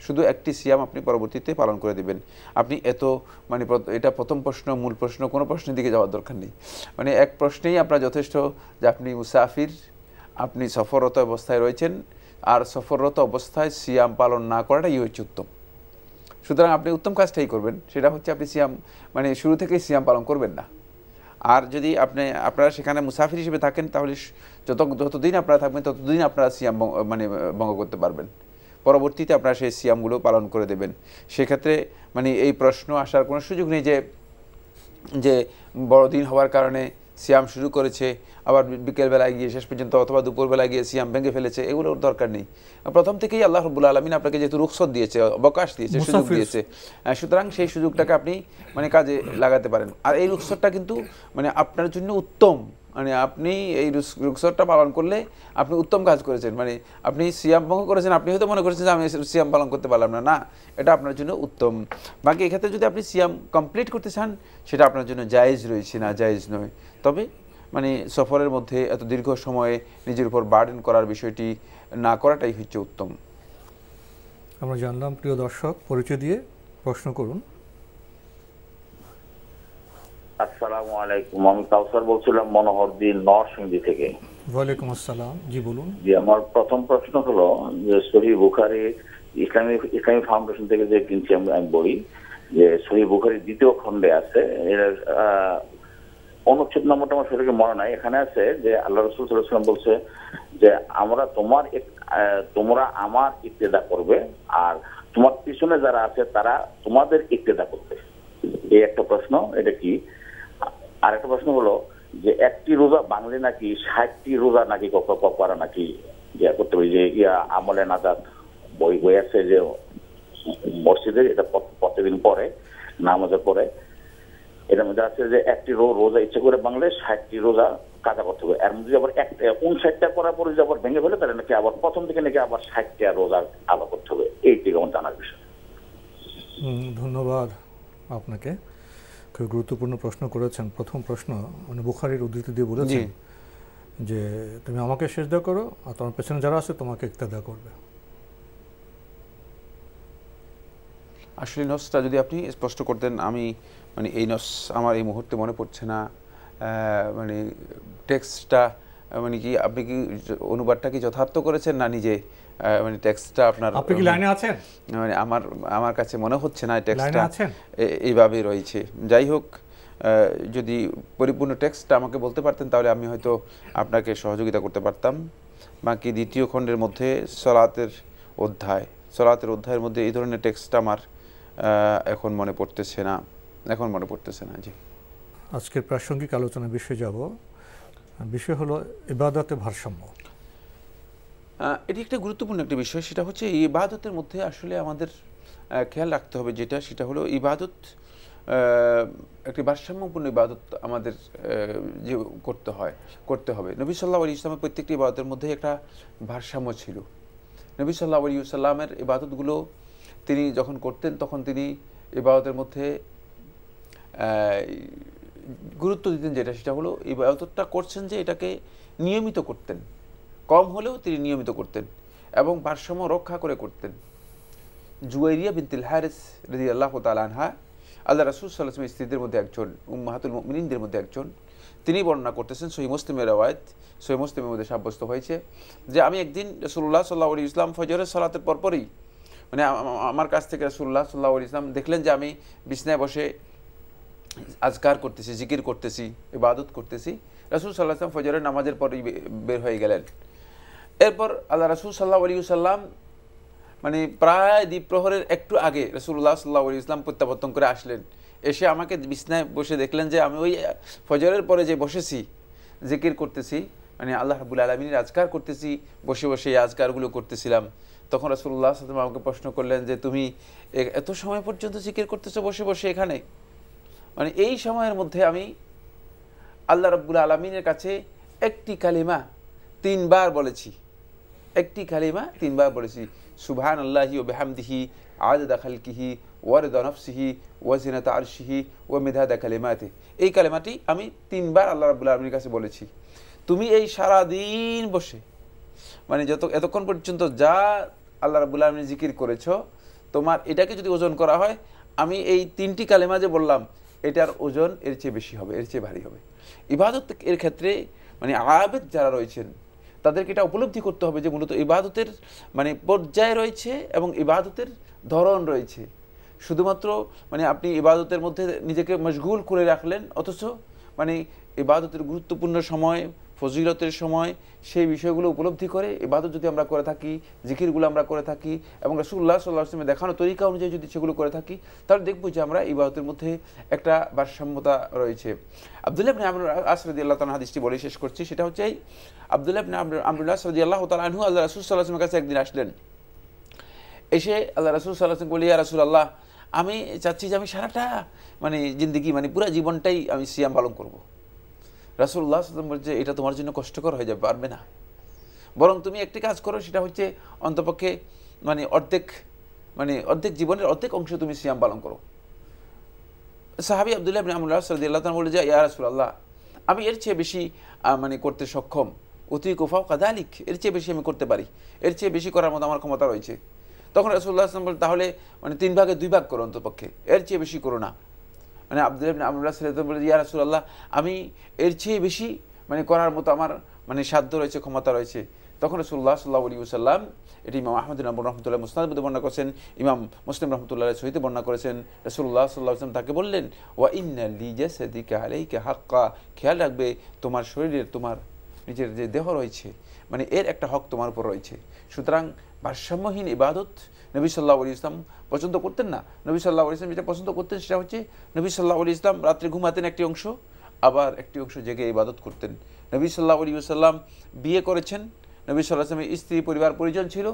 শুধু একটি সিয়াম আপনি পরবর্তীতে পালন করে দেবেন। আপনি মানে এটা প্রথম প্রশ্ন, মূল প্রশ্ন, কোনো প্রশ্নের দিকে যাওয়ার দরকার নেই। মানে এক প্রশ্নেই আপনার যথেষ্ট যে আপনি মুসাফির, আপনি সফররত অবস্থায় রয়েছেন, আর সফররত অবস্থায় সিয়াম পালন না করাটাই হচ্ছে উত্তম। সুতরাং আপনি উত্তম কাজটাই করবেন, সেটা হচ্ছে আপনি সিয়াম মানে শুরু থেকেই সিয়াম পালন করবেন না। আর যদি আপনারা সেখানে মুসাফির হিসেবে থাকেন, তাহলে যতদিন আপনারা থাকবেন ততদিন আপনারা সিয়াম মানে ভঙ্গ করতে পারবেন। পরবর্তীতে আপনারা সেই সিয়ামগুলো পালন করে দেবেন। সেক্ষেত্রে মানে এই প্রশ্ন আসার কোনো সুযোগ নেই যে বড়দিন হওয়ার কারণে সিয়াম শুরু করেছে, আবার বিকেলবেলায় গিয়ে শেষ পর্যন্ত অথবা দুপুরবেলায় গিয়ে সিয়াম ভেঙে ফেলেছে, এগুলোর দরকার নেই। প্রথম থেকেই আল্লাহ রাব্বুল আলামিন আপনাকে যেহেতু রুখসত দিয়েছে, অবকাশ দিয়েছে, সুযোগ দিয়েছে, সুতরাং সেই সুযোগটাকে আপনি মানে কাজে লাগাতে পারেন। আর এই রুখসতটা কিন্তু মানে আপনার জন্য উত্তম, মানে আপনি এই রুখসতটা পালন করলে আপনি উত্তম কাজ করেছেন। মানে আপনি সিয়াম ভঙ্গ করেছেন, আপনি হয়তো মনে করেছেন যে আমি সিয়াম পালন করতে পারলাম না, না, এটা আপনার জন্য উত্তম। বাকি এক্ষেত্রে যদি আপনি সিয়াম কমপ্লিট করতে চান, সেটা আপনার জন্য জায়েজ রয়েছে, না জায়েজ নয়। তবে মানে সফরের মধ্যে এত দীর্ঘ সময়ে নিজের উপর বার্ডেন করার বিষয়টি না করাটাই হচ্ছে উত্তম। আমরা জানলাম। প্রিয় দর্শক, পরিচয় দিয়ে প্রশ্ন করুন। আসসালামু আলাইকুম, আমি কাউসার বলছিলাম মনোহরদিন নরসিংদী থেকে। ওয়ালাইকুম আসসালাম, জি বলুন। জি, আমার প্রথম প্রশ্ন হলো যে সহিহ বুখারী ইসলামী ফাউন্ডেশন থেকে যে কিনছি আমি বই, যে সহিহ বুখারী দ্বিতীয় খণ্ডে আছে, এর অনুচ্ছেদ নম্বরটা আমার সেটাকে মনে নাই, এখানে আছে যে আল্লাহ রাসূল সাল্লাল্লাহু আলাইহি ওয়াসাল্লাম বলছে যে তোমরা আমার ইক্তেদা করবে, আর তোমার পিছনে যারা আছে তারা তোমাদের ইক্তেদা করবে। এই একটা প্রশ্ন, এটা কি? আর একটা প্রশ্ন হলো যে একটি রোজা বাংলা নাকি 60টি রোজা নাকি করা নাকি করতে হবে, যে আমলে নাজাত বই আছে যে মসজিদে, এটা প্রত্যেকদিন পরে নামাজের পরে, এটার মধ্যে আছে যে একটি রোজা ইচ্ছে করে বাংলায় 60টি রোজা কাজা করতে হবে। এর মধ্যে আবার 59টা করার পরে যদি আবার ভেঙে ফেলে, তাহলে নাকি আবার প্রথম থেকে নাকি আবার 60টা রোজা আলাদা করতে হবে। এইটি আমার জানার বিষয়। ধন্যবাদ আপনাকে, খুব গুরুত্বপূর্ণ প্রশ্ন করেছেন। প্রথম প্রশ্ন মানে বুখারীর উদ্ধৃতি দিয়ে বলেছেন যে তুমি আমাকে সিজদা করো আর তোমার পেছনে যারা আছে তোমাকে ইক্তেদা করবে। আসলে নসটা যদি আপনি স্পষ্ট করতেন, আমি মানে এই নস আমার এই মুহূর্তে মনে পড়ছে না, মানে টেক্সটটা মানে কি আপনি কি অনুবাদটা কি যথার্থ করেছেন না নিজে মানে টেক্সটটা আপনার, আপনি কি লাইনে আছেন? মানে আমার কাছে মনে হচ্ছে না টেক্সটটা এইভাবে রয়েছে। যাই হোক, যদি পরিপূর্ণ টেক্সটটা আমাকে বলতে পারতেন তাহলে আমি হয়তো আপনাকে সহযোগিতা করতে পারতাম। বাকি দ্বিতীয় খণ্ডের মধ্যে সলাতের অধ্যায়ের মধ্যে এই ধরনের টেক্সটটা আমার এখন মনে পড়তেছে না। জি, আজকের প্রাসঙ্গিক আলোচনার বিষয়ে যাব। বিষয় হলো ইবাদতে ভারসাম্য। এটি একটা গুরুত্বপূর্ণ একটা বিষয়। সেটা হচ্ছে ইবাদতের মধ্যে আসলে আমাদের খেয়াল রাখতে হবে সেটা হলো ইবাদত একটি ভারসাম্যপূর্ণ ইবাদত আমাদের যে করতে হবে। নবী সাল্লাল্লাহু আলাইহি ওয়াসাল্লামের প্রত্যেকটি ইবাদতের মধ্যে একটা ভারসাম্য ছিল। নবী সাল্লাল্লাহু আলাইহি ওয়াসাল্লামের ইবাদতগুলো তিনি যখন করতেন তখন তিনি ইবাদতের মধ্যে গুরুত্ব দিতেন যেটা, সেটা হলো ইবাদতটা করছেন যে এটাকে নিয়মিত করতেন, কম হলেও তিনি নিয়মিত করতেন এবং ভারসাম্য রক্ষা করে করতেন। জুয়াইরিয়া বিনতুল হারিস রাদিয়াল্লাহু তাআলা আনহা, আল্লাহ রাসূল সাল্লাল্লাহু আলাইহি ওয়াসাল্লামের স্ত্রীদের মধ্যে একজন, উম্মাহাতুল মুমিনিনদের মধ্যে একজন, তিনি বর্ণনা করতেছেন, সহিহ মুসলিমের রওয়ায়াত, সহিহ মুসলিমের মধ্যে সাব্যস্ত হয়েছে যে আমি একদিন রাসূলুল্লাহ সাল্লাল্লাহু আলাইহি ওয়াসাল্লাম ফজরের সালাতের পরপরই, মানে আমার কাছ থেকে রাসূলুল্লাহ সাল্লাল্লাহু আলাইহি ওয়াসাল্লাম দেখলেন যে আমি বিছানায় বসে আজকার করতেছি, জিকির করতেছি, ইবাদত করতেছি। রাসূল সাল্লাল্লাহু আলাইহি ওয়াসাল্লাম ফজরের নামাজের পরই বের হয়ে গেলেন। এরপর আল্লাহ রাসূল সাল্লাল্লাহু আলাইহি ওয়াসাল্লাম মানে প্রায় দ্বীপ্রহরের একটু আগে রাসূলুল্লাহ সাল্লাল্লাহু আলাইহি ওয়াসাল্লাম প্রত্যাবর্তন করে আসলেন। এসে আমাকে বিছানায় বসে দেখলেন যে আমি ওই ফজরের পরে যে বসেছি, জিকির করতেছি, মানে আল্লাহ রাব্বুল আলামিনের আজকার করতেছি, বসে বসে এই আজকারগুলো করতেছিলাম। তখন রাসূলুল্লাহ সাল্লাল্লাহু আলাইহি ওয়াসাল্লাম আমাকে প্রশ্ন করলেন যে তুমি এত সময় পর্যন্ত জিকির করতেছো বসে বসে এখানে? মানে এই সময়ের মধ্যে আমি আল্লাহ রাব্বুল আলামিনের কাছে একটি কালিমা 3 বার বলেছি, একটি কালিমা 3 বার বলেছি, সুবহানাল্লাহি ওয়া বিহামদিহি আদাদা খালকিহি ওয়া রিদা নাফসিহি ওয়া জিনাতা আরশিহি ওয়া মিদাদা কালিমাতিহি। এই কালিমাটি আমি 3 বার আল্লাহ রাব্বুল আলামিনের কাছে বলেছি। তুমি এই সারা দিন বসে, মানে এতক্ষণ পর্যন্ত যা আল্লাহ রাব্বুল আলামিনের জিকির করেছো, তোমার এটাকে যদি ওজন করা হয়, আমি এই 3টি কালিমা যে বললাম এটার ওজন এর চেয়ে বেশি হবে, এর চেয়ে ভারী হবে। ইবাদত এর ক্ষেত্রে মানে আবেদ যারা রয়েছেন তাদেরকে এটা উপলব্ধি করতে হবে যে মূলত ইবাদতের মানে পর্যায় রয়েছে এবং ইবাদতের ধরন রয়েছে। শুধুমাত্র মানে আপনি ইবাদতের মধ্যে নিজেকে মশগুল করে রাখলেন, অথচ মানে ইবাদতের গুরুত্বপূর্ণ সময়, ফজিলতের সময়, সেই বিষয়গুলো উপলব্ধি করে ইবাদত যদি আমরা করে থাকি, জিকিরগুলো আমরা করে থাকি এবং রাসূলুল্লাহ সাল্লাল্লাহু আলাইহি ওয়াসাল্লামের দেখানো তরিকা অনুযায়ী যদি সেগুলো করে থাকি, তাহলে দেখব যে আমরা ইবাদতের মধ্যে একটা ভারসাম্যতা রয়েছে। আব্দুল্লাহ ইবনে আমর আস রাদিয়াল্লাহু তাআলা হাদিসটি বলে শেষ করছি, সেটা হচ্ছে এই আব্দুল্লাহ ইবনে আমর আস রাদিয়াল্লাহু তাআলা আনহু আল্লাহ রাসূল সাল্লাল্লাহু আলাইহি ওয়াসাল্লামের কাছে একদিন আসলেন। এসে আল্লাহ রাসূল সাল্লাল্লাহু আলাইহি ওয়াসাল্লাম বলে, ইয়া রাসূলুল্লাহ, আমি চাচ্ছি যে আমি সারাটা মানে জিন্দেগি মানে পুরো জীবনটাই আমি সিয়াম পালন করব। রাসূলুল্লাহ সাল্লাল্লাহু আলাইহি ওয়াসাল্লাম বলছে, এটা তোমার জন্য কষ্টকর হয়ে যাবে, পারবে না, বরং তুমি একটি কাজ করো, সেটা হচ্ছে অন্তপক্ষে মানে অর্ধেক জীবনের অর্ধেক অংশ তুমি সিয়াম পালন করো। সাহাবী আব্দুল্লাহ ইবনে আমর রাদিয়াল্লাহু তাআলা বলে যে, ইয়া রাসূলুল্লাহ, আমি এর চেয়ে বেশি মানে করতে সক্ষম, উতিকু ফাওকা যালিক, এর চেয়ে বেশি আমি করতে পারি, এর চেয়ে বেশি করার মতো আমার ক্ষমতা রয়েছে। তখন রাসূলুল্লাহ সাল্লাল্লাহু আলাইহি ওয়াসাল্লাম বলে, তাহলে মানে 3 ভাগে 2 ভাগ করো অন্তপক্ষে, এর চেয়ে বেশি করো না। মানে আব্দুল্লাহ ইবনে আমর রাদিয়াল্লাহু বলে, ইয়া রাসূলুল্লাহ, আমি এর চেয়ে বেশি মানে করার মতো আমার মানে সাধ্য রয়েছে, ক্ষমতা রয়েছে। তখন রাসূলুল্লাহ সাল্লাল্লাহু আলাইহি ওয়াসাল্লাম, এটি ইমাম আহমদ বিন হাম্বল রাহমাতুল্লাহ মুসনাদ মধ্যে বর্ণনা করেছেন, ইমাম মুসলিম রাহমাতুল্লাহ আলাইহি সহিতে বর্ণনা করেছেন, রাসূলুল্লাহ সাল্লাল্লাহু আলাইহি ওয়াসাল্লাম তাকে বললেন, ওয়া ইন্না লিজাসাদিকা আলাইকা হাক্কা, খেয়াল রাখবে তোমার শরীরের, তোমার নিজের যে দেহ রয়েছে, মানে এর একটা হক তোমার উপর রয়েছে। সুতরাং ভারসাম্যহীন ইবাদত নবী সাল্লাল্লাহু আলাইহি ওয়াসাল্লাম পছন্দ করতেন না। নবী সাল্লাল্লাহু আলাইহি ওয়াসাল্লাম যেটা পছন্দ করতেন সেটা হচ্ছে, নবী সাল্লাল্লাহু আলাইহি ওয়াসাল্লাম রাত্রে ঘুমাতেন একটি অংশ, আবার একটি অংশ জেগে ইবাদত করতেন। নবী সাল্লাল্লাহু আলাইহি ওয়াসাল্লাম বিয়ে করেছেন, নবী সাল্লাল্লাহু আলাইহি ওয়াসাল্লামের স্ত্রী পরিবার পরিজন ছিল।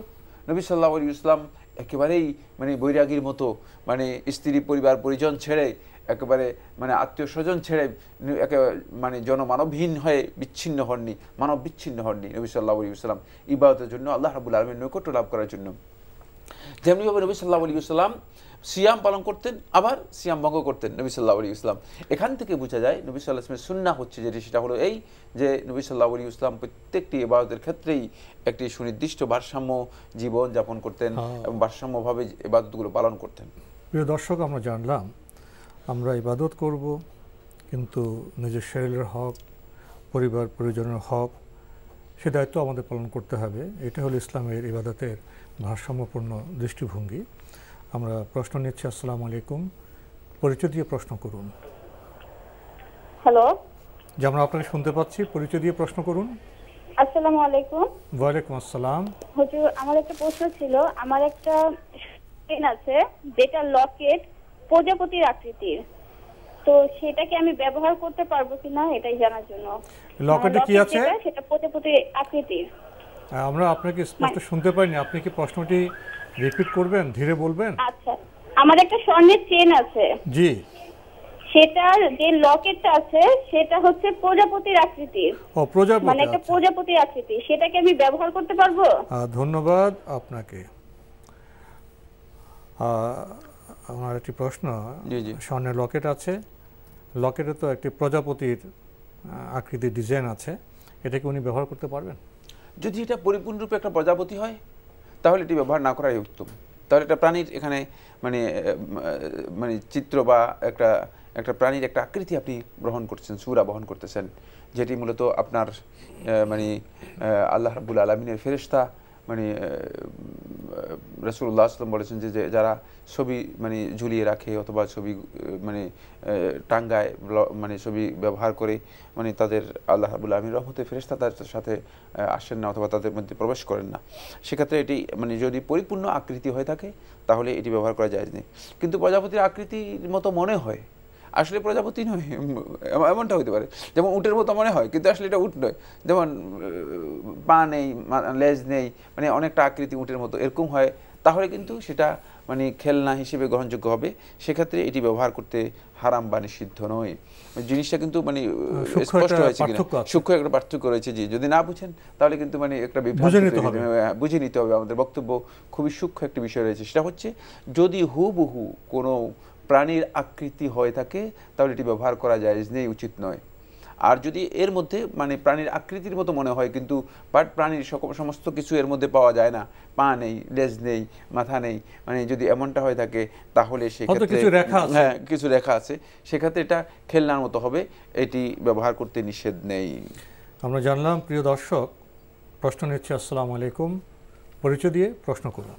নবী সাল্লাল্লাহু আলাইহি ওয়াসাল্লাম একেবারেই মানে বৈরাগীর মতো মানে স্ত্রী পরিবার পরিজন ছেড়ে, একেবারে মানে আত্মীয় স্বজন ছেড়ে একেবারে মানে জনমানবহীন হয়ে বিচ্ছিন্ন হননি, মানব বিচ্ছিন্ন হননি। নবী সাল্লাল্লাহু আলাইহি ওয়াসাল্লাম ইবাদতের জন্য, আল্লাহ রাব্বুল আলামিনের নৈকট্য লাভ করার জন্য। যেমনিভাবে নবী সাল্লাল্লাহু আলাইহি ওয়াসাল্লাম সিয়াম পালন করতেন, আবার সিয়াম ভঙ্গ করতেন নবী সাল্লাল্লাহু আলাইহি ওয়াসাল্লাম। এখান থেকে বোঝা যায় নবী সাল্লাল্লাহু আলাইহি ওয়াসাল্লামের সুন্নাহ হচ্ছে যেটি, সেটা হলো এই যে নবী সাল্লাল্লাহু আলাইহি ওয়াসাল্লাম প্রত্যেকটি ইবাদতের ক্ষেত্রেই একটি সুনির্দিষ্ট ভারসাম্য জীবন যাপন করতেন এবং ভারসাম্যভাবে ইবাদতগুলো পালন করতেন। প্রিয় দর্শক, আমরা জানলাম আমরা ইবাদত করব, কিন্তু নিজের শরীরের হক, পরিবার পরিজনের হক, সে দায়িত্ব আমাদের পালন করতে হবে। এটা হলো ইসলামের ইবাদতের ভারসাম্যপূর্ণ দৃষ্টিভঙ্গি। আমরা প্রশ্ন নিচ্ছি। আসসালামু আলাইকুম, পরিচয় দিয়ে প্রশ্ন করুন। হ্যালো, যে আমরা আপনাকে শুনতে পাচ্ছি, পরিচয় দিয়ে প্রশ্ন করুন। আসসালামু আলাইকুম। ওয়ালাইকুম আসসালাম। হুজুর, আমার একটা প্রশ্ন ছিল। আমার একটা চেইন আছে যেটা লকেট প্রজাপতির আকৃতির, তো সেটাকে আমি ব্যবহার করতে পারবো কিনা এটাই জানার জন্য। লকেটে কি আছে? সেটা প্রজাপতির আকৃতির। আমরা আপনাকে স্পষ্ট শুনতে পাইনি, আপনি কি প্রশ্নটি রিপিট করবেন, ধীরে বলবেন? আচ্ছা, আমার একটা স্বর্ণের চেন আছে, জি, সেটার যে লকেটটা আছে সেটা হচ্ছে প্রজাপতির আকৃতির। ও, প্রজাপতি, মানে একটা প্রজাপতির আকৃতি, সেটাকে আমি ব্যবহার করতে পারবো? ধন্যবাদ আপনাকে। আমার একটি প্রশ্ন, স্বর্ণের লকেট আছে, লকেটে তো একটি প্রজাপতির আকৃতির ডিজাইন আছে, এটাকে উনি ব্যবহার করতে পারবেন? যদি এটা পরিপূর্ণরূপে একটা প্রজাপতি হয় তাহলে এটি ব্যবহার না করাই উত্তম। তাহলে একটা প্রাণীর এখানে মানে মানে চিত্র বা একটা প্রাণীর একটা আকৃতি আপনি গ্রহণ করছেন, সূরা বহন করতেছেন, যেটি মূলত আপনার মানে আল্লাহ রাব্বুল আলামিনের ফেরেশতা মানে রাসূলুল্লাহ সাল্লাল্লাহু আলাইহি ওয়াসাল্লাম বলেছেন যে যারা ছবি মানে ঝুলিয়ে রাখে অথবা ছবি মানে টাঙ্গায় মানে ছবি ব্যবহার করে মানে তাদের আল্লাহ রাব্বুল আলামিনের রহমতে ফেরেশতা তাদের সাথে আসেন না অথবা তাদের মধ্যে প্রবেশ করেন না। সেক্ষেত্রে এটি মানে যদি পরিপূর্ণ আকৃতি হয়ে থাকে তাহলে এটি ব্যবহার করা যায় না। কিন্তু প্রজাপতির আকৃতির মতো মনে হয়, আসলে প্রজাপতি নয়, এমনটা হতে পারে। যেমন উটের মতো মনে হয় কিন্তু আসলে এটা উট নয়, যেমন পা নেই, লেজ নেই, মানে অনেকটা আকৃতি উটের মতো এরকম হয়, তাহলে কিন্তু সেটা মানে খেলনা হিসেবে গ্রহণযোগ্য হবে। সেক্ষেত্রে এটি ব্যবহার করতে হারাম বা নিষিদ্ধ নয়। জিনিসটা কিন্তু মানে স্পষ্ট হয়েছে কিনা, সূক্ষ্ম একটা পার্থক্য রয়েছে। জি, যদি না বুঝেন তাহলে কিন্তু মানে একটা বুঝে নিতে হবে। আমাদের বক্তব্য খুবই সূক্ষ্ম একটি বিষয় রয়েছে, সেটা হচ্ছে যদি হুবহু কোনো প্রাণীর আকৃতি হয়ে থাকে তাহলে এটি ব্যবহার করা জায়েজ নেই, উচিত নয়। আর যদি এর মধ্যে মানে প্রাণীর আকৃতির মতো মনে হয় কিন্তু বাট প্রাণীর সমস্ত কিছু এর মধ্যে পাওয়া যায় না, পা নেই, লেজ নেই, মাথা নেই, মানে যদি এমনটা হয়ে থাকে তাহলে সেক্ষেত্রে হ্যাঁ কিছু রেখা আছে, সেক্ষেত্রে এটা খেলনার মতো হবে, এটি ব্যবহার করতে নিষেধ নেই। আমরা জানলাম। প্রিয় দর্শক, প্রশ্ন নিচ্ছে। আসসালামু আলাইকুম, পরিচয় দিয়ে প্রশ্ন করুন।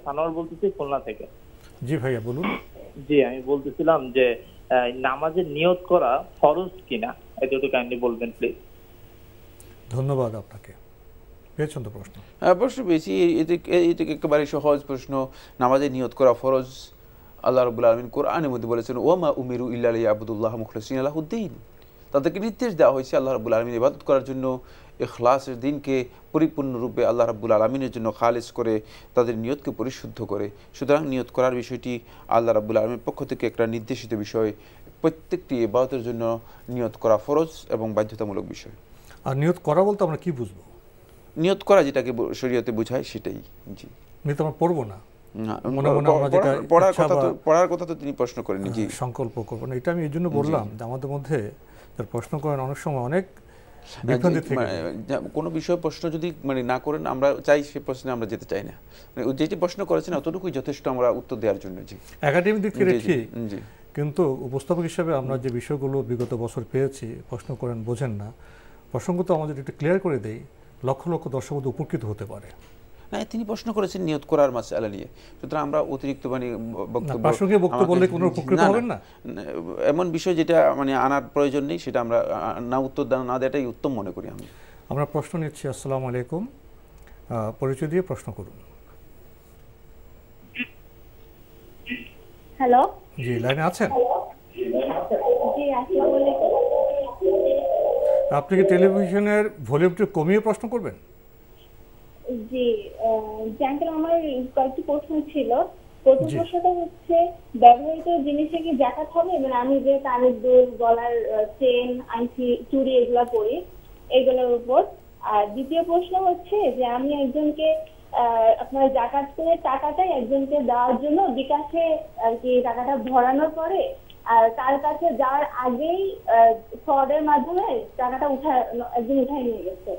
সানোয়ার বলতেছি, খুলনা থেকে। জি ভাইয়া বলুন। জি, আমি বলতেছিলাম যে নামাজের নিয়ত করা ফরজ কিনা, এটা একটু কাইন্ডলি বলবেন প্লিজ। ধন্যবাদ আপনাকে। পেয়েছেন তো প্রশ্ন? প্রশ্ন পেয়েছি। এটা একেবারে সহজ প্রশ্ন। নামাজের নিয়ত করা ফরজ। আল্লাহ রাব্বুল আলামিন কোরআনের মধ্যে বলেছেন, ওয়ামা উমিরু ইল্লা লিয়াবুদুল্লাহ মুখলিসিনা লাহুদ্দিন। তাদেরকে নির্দেশ দেওয়া হয়েছে আল্লাহ রাব্বুল আলামিনের ইবাদত করার জন্য, ইখলাসের দিনকে পরিপূর্ণরূপে আল্লাহ রাব্বুল আলামিনের জন্য খালিস করে তাদের নিয়তকে পরিশুদ্ধ করে। সুতরাং নিয়ত করার বিষয়টি আল্লাহ রাব্বুল আলামিনের পক্ষ থেকে একটা নির্দেশিত বিষয়। প্রত্যেকটি ইবাদতের জন্য নিয়ত করা ফরজ এবং বাধ্যতামূলক বিষয়। আর নিয়ত করা বলতে আমরা কি বুঝবো? নিয়ত করা যেটাকে শরীয়তে বোঝায় সেটাই। জি, নিয়ত আমরা পড়বো না, পড়ার কথা তো তিনি প্রশ্ন করেননি। জি, সংকল্প করবো না, এটা আমি এই জন্য বললাম যে আমাদের মধ্যে প্রশ্ন করেন অনেক সময় অনেক কোনো বিষয়ে প্রশ্ন যদি মানে না করেন, আমরা চাই সে প্রশ্নে আমরা যেতে চাই না। যেটি প্রশ্ন করেছেন অতটুকুই যথেষ্ট আমরা উত্তর দেওয়ার জন্য। জি, একাডেমিক দিক থেকে ঠিক, কিন্তু উপস্থাপক হিসেবে আমরা যে বিষয়গুলো বিগত বছর পেয়েছি, প্রশ্ন করেন বোঝেন না, প্রসঙ্গ তো আমাদের একটু ক্লিয়ার করে দেই, লক্ষ লক্ষ দর্শক উপকৃত হতে পারে। না, তিনি প্রশ্ন করেছেন নিয়ত করার মাসআলা নিয়ে, সুতরাং আমরা অতিরিক্ত মানে বক্তব্য বললে কোনো উপকৃত হবেন না, এমন বিষয় যেটা মানে আনার প্রয়োজন নেই সেটা আমরা না উত্তর না দেওয়াটাই উত্তম মনে করি আমি। আমরা প্রশ্ন নিচ্ছি। আসসালামু আলাইকুম, পরিচয় দিয়ে প্রশ্ন করুন। হ্যালো, জি লাইনে আছেন? জি, আসসালামু আলাইকুম। আপনি কি টেলিভিশনের ভলিউমটা কমিয়ে প্রশ্ন করবেন? জি, জানতাম আমার কয়েকটি প্রশ্ন ছিল। প্রথম প্রশ্নটা হচ্ছে, ব্যবহৃত জিনিসে কি যাকাত হবে? মানে আমি যে কানের দুল, গলার চেন, আংটি, চুড়ি এগুলা পরি, এগুলোর উপর। আর দ্বিতীয় প্রশ্ন হচ্ছে যে আমি একজনকে আপনার যাকাত করে টাকাটাই একজনকে দেওয়ার জন্য বিকাশে আর কি টাকাটা ভরানোর পরে আর তার কাছে যাওয়ার আগেই ফ্রডের মাধ্যমে টাকাটা একজন উঠায় নিয়ে গেছে।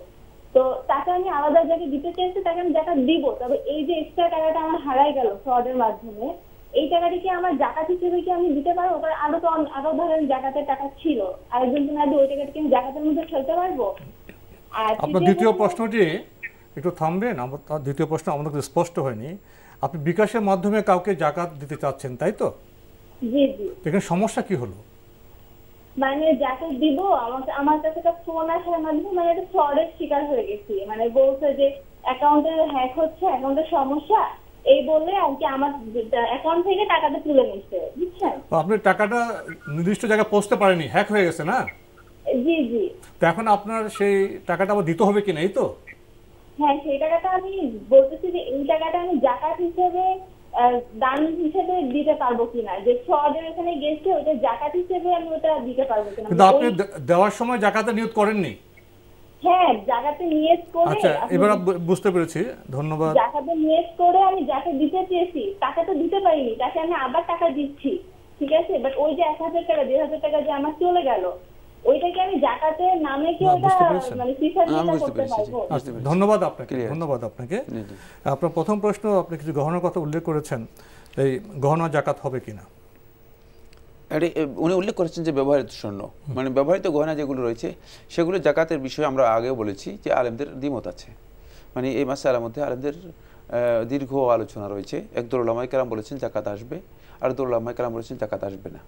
তো তাকে আমি আলাদা জায়গায় দিতে চাইছি, তাকে আমি জাকাত দিব, তবে এই যে এক্সট্রা টাকাটা আমার হারাই গেল ফ্রডের মাধ্যমে, এই টাকাটা কি আমার জাকাত হিসেবে কি আমি দিতে পারবো? কারণ আরো ধরেন জাকাতের টাকা ছিল, আরেকজনকে না দিয়ে ওই টাকাটা কি আমি জাকাতের মধ্যে ফেলতে পারবো? আর আপনার দ্বিতীয় প্রশ্নটি একটু থামবেন, আমার দ্বিতীয় প্রশ্ন আমাদের স্পষ্ট হয়নি। আপনি বিকাশের মাধ্যমে কাউকে জাকাত দিতে চাচ্ছেন, তাই তো? জি জি। এখানে সমস্যা কি হলো? মানে যাকে দিব আমার কাছে একটা ফোন আসার মাধ্যমে মানে একটা ফ্রডের শিকার হয়ে গেছি। মানে বলছে যে অ্যাকাউন্টে হ্যাক হচ্ছে, অ্যাকাউন্টের সমস্যা, এই বললে আর কি আমার অ্যাকাউন্ট থেকে টাকাটা তুলে নিচ্ছে, বুঝছেন? আপনি টাকাটা নির্দিষ্ট জায়গায় পৌঁছতে পারেনি, হ্যাক হয়ে গেছে না? জি জি। তো এখন আপনার সেই টাকাটা আবার দিতে হবে কিনা, এই তো? হ্যাঁ, সেই টাকাটা আমি বলতেছি যে এই টাকাটা আমি জাকাত হিসেবে দান হিসেবে দিতে পারবো কিনা, যে ফ্রডের এখানে গেছে ওটা জাকাত হিসেবে আমি ওটা দিতে পারবো কিনা। কিন্তু আপনি দেওয়ার সময় জাকাতে নিয়ত করেননি? হ্যাঁ, জাকাতে নিয়ত করে। আচ্ছা, এবার বুঝতে পেরেছি, ধন্যবাদ। জাকাতে নিয়ত করে আমি যাকে দিতে চেয়েছি তাকে তো দিতে পারিনি, তাকে আমি আবার টাকা দিচ্ছি, ঠিক আছে, বাট ওই যে 1000 টাকা 2000 টাকা যে আমার চলে গেল, ওইটাকে আমি জাকাতের নামে কি ওটা মানে সিফারিশটা করতে পারবো? ধন্যবাদ আপনাকে, ধন্যবাদ আপনাকে। আপনার প্রথম প্রশ্ন, আপনি কিছু গহনার কথা উল্লেখ করেছেন, এই গহনা জাকাত হবে কিনা? উনি উল্লেখ করেছেন যে ব্যবহৃত স্বর্ণ, মানে ব্যবহৃত গহনা যেগুলো রয়েছে সেগুলো জাকাতের বিষয়ে আমরা আগেও বলেছি যে আলেমদের দ্বিমত আছে, মানে এই মাসআলার মধ্যে আলেমদের দীর্ঘ আলোচনা রয়েছে। একদল উলামায়ে কেরাম বলেছেন জাকাত আসবে, আর একদল উলামায়ে কেরাম বলেছেন জাকাত আসবে না।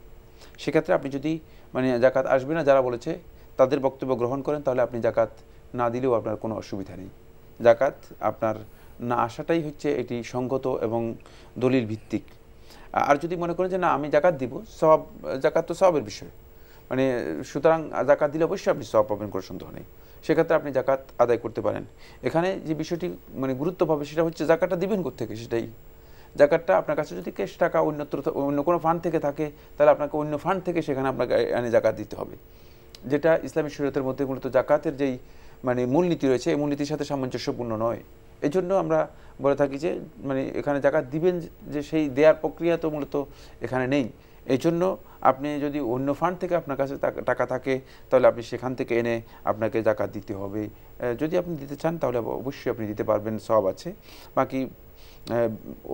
সেক্ষেত্রে আপনি যদি মানে জাকাত আসবে না যারা বলেছে তাদের বক্তব্য গ্রহণ করেন, তাহলে আপনি জাকাত না দিলেও আপনার কোনো অসুবিধা নেই। জাকাত আপনার না আসাটাই হচ্ছে এটি সঙ্গত এবং দলিল ভিত্তিক। আর যদি মনে করেন যে না আমি জাকাত দিব, সওয়াব, জাকাত তো সওয়াবের বিষয়, মানে সুতরাং জাকাত দিলে অবশ্যই আপনি সওয়াব পাবেন, কোনো সন্দেহ নেই, সেক্ষেত্রে আপনি জাকাত আদায় করতে পারেন। এখানে যে বিষয়টি মানে গুরুত্ব পাবে সেটা হচ্ছে জাকাতটা দিবেন কোত্থেকে, সেটাই। জাকাতটা আপনার কাছে যদি ক্যাশ টাকা অন্য কোনো ফান্ড থেকে থাকে, তাহলে আপনাকে অন্য ফান্ড থেকে সেখানে আপনাকে জাকাত দিতে হবে, যেটা ইসলামী শরীয়তের মধ্যে মূলত জাকাতের যেই মানে মূলনীতি রয়েছে এই মূলনীতির সাথে সামঞ্জস্যপূর্ণ নয়। এই জন্য আমরা বলে থাকি যে মানে এখানে জাকাত দিবেন যে সেই দেয়ার প্রক্রিয়া তো মূলত এখানে নেই। এই জন্য আপনি যদি অন্য ফান্ড থেকে আপনার কাছে টাকা থাকে তাহলে আপনি সেখান থেকে এনে আপনাকে জাকাত দিতে হবে। যদি আপনি দিতে চান তাহলে অবশ্যই আপনি দিতে পারবেন, সওয়াব আছে। বাকি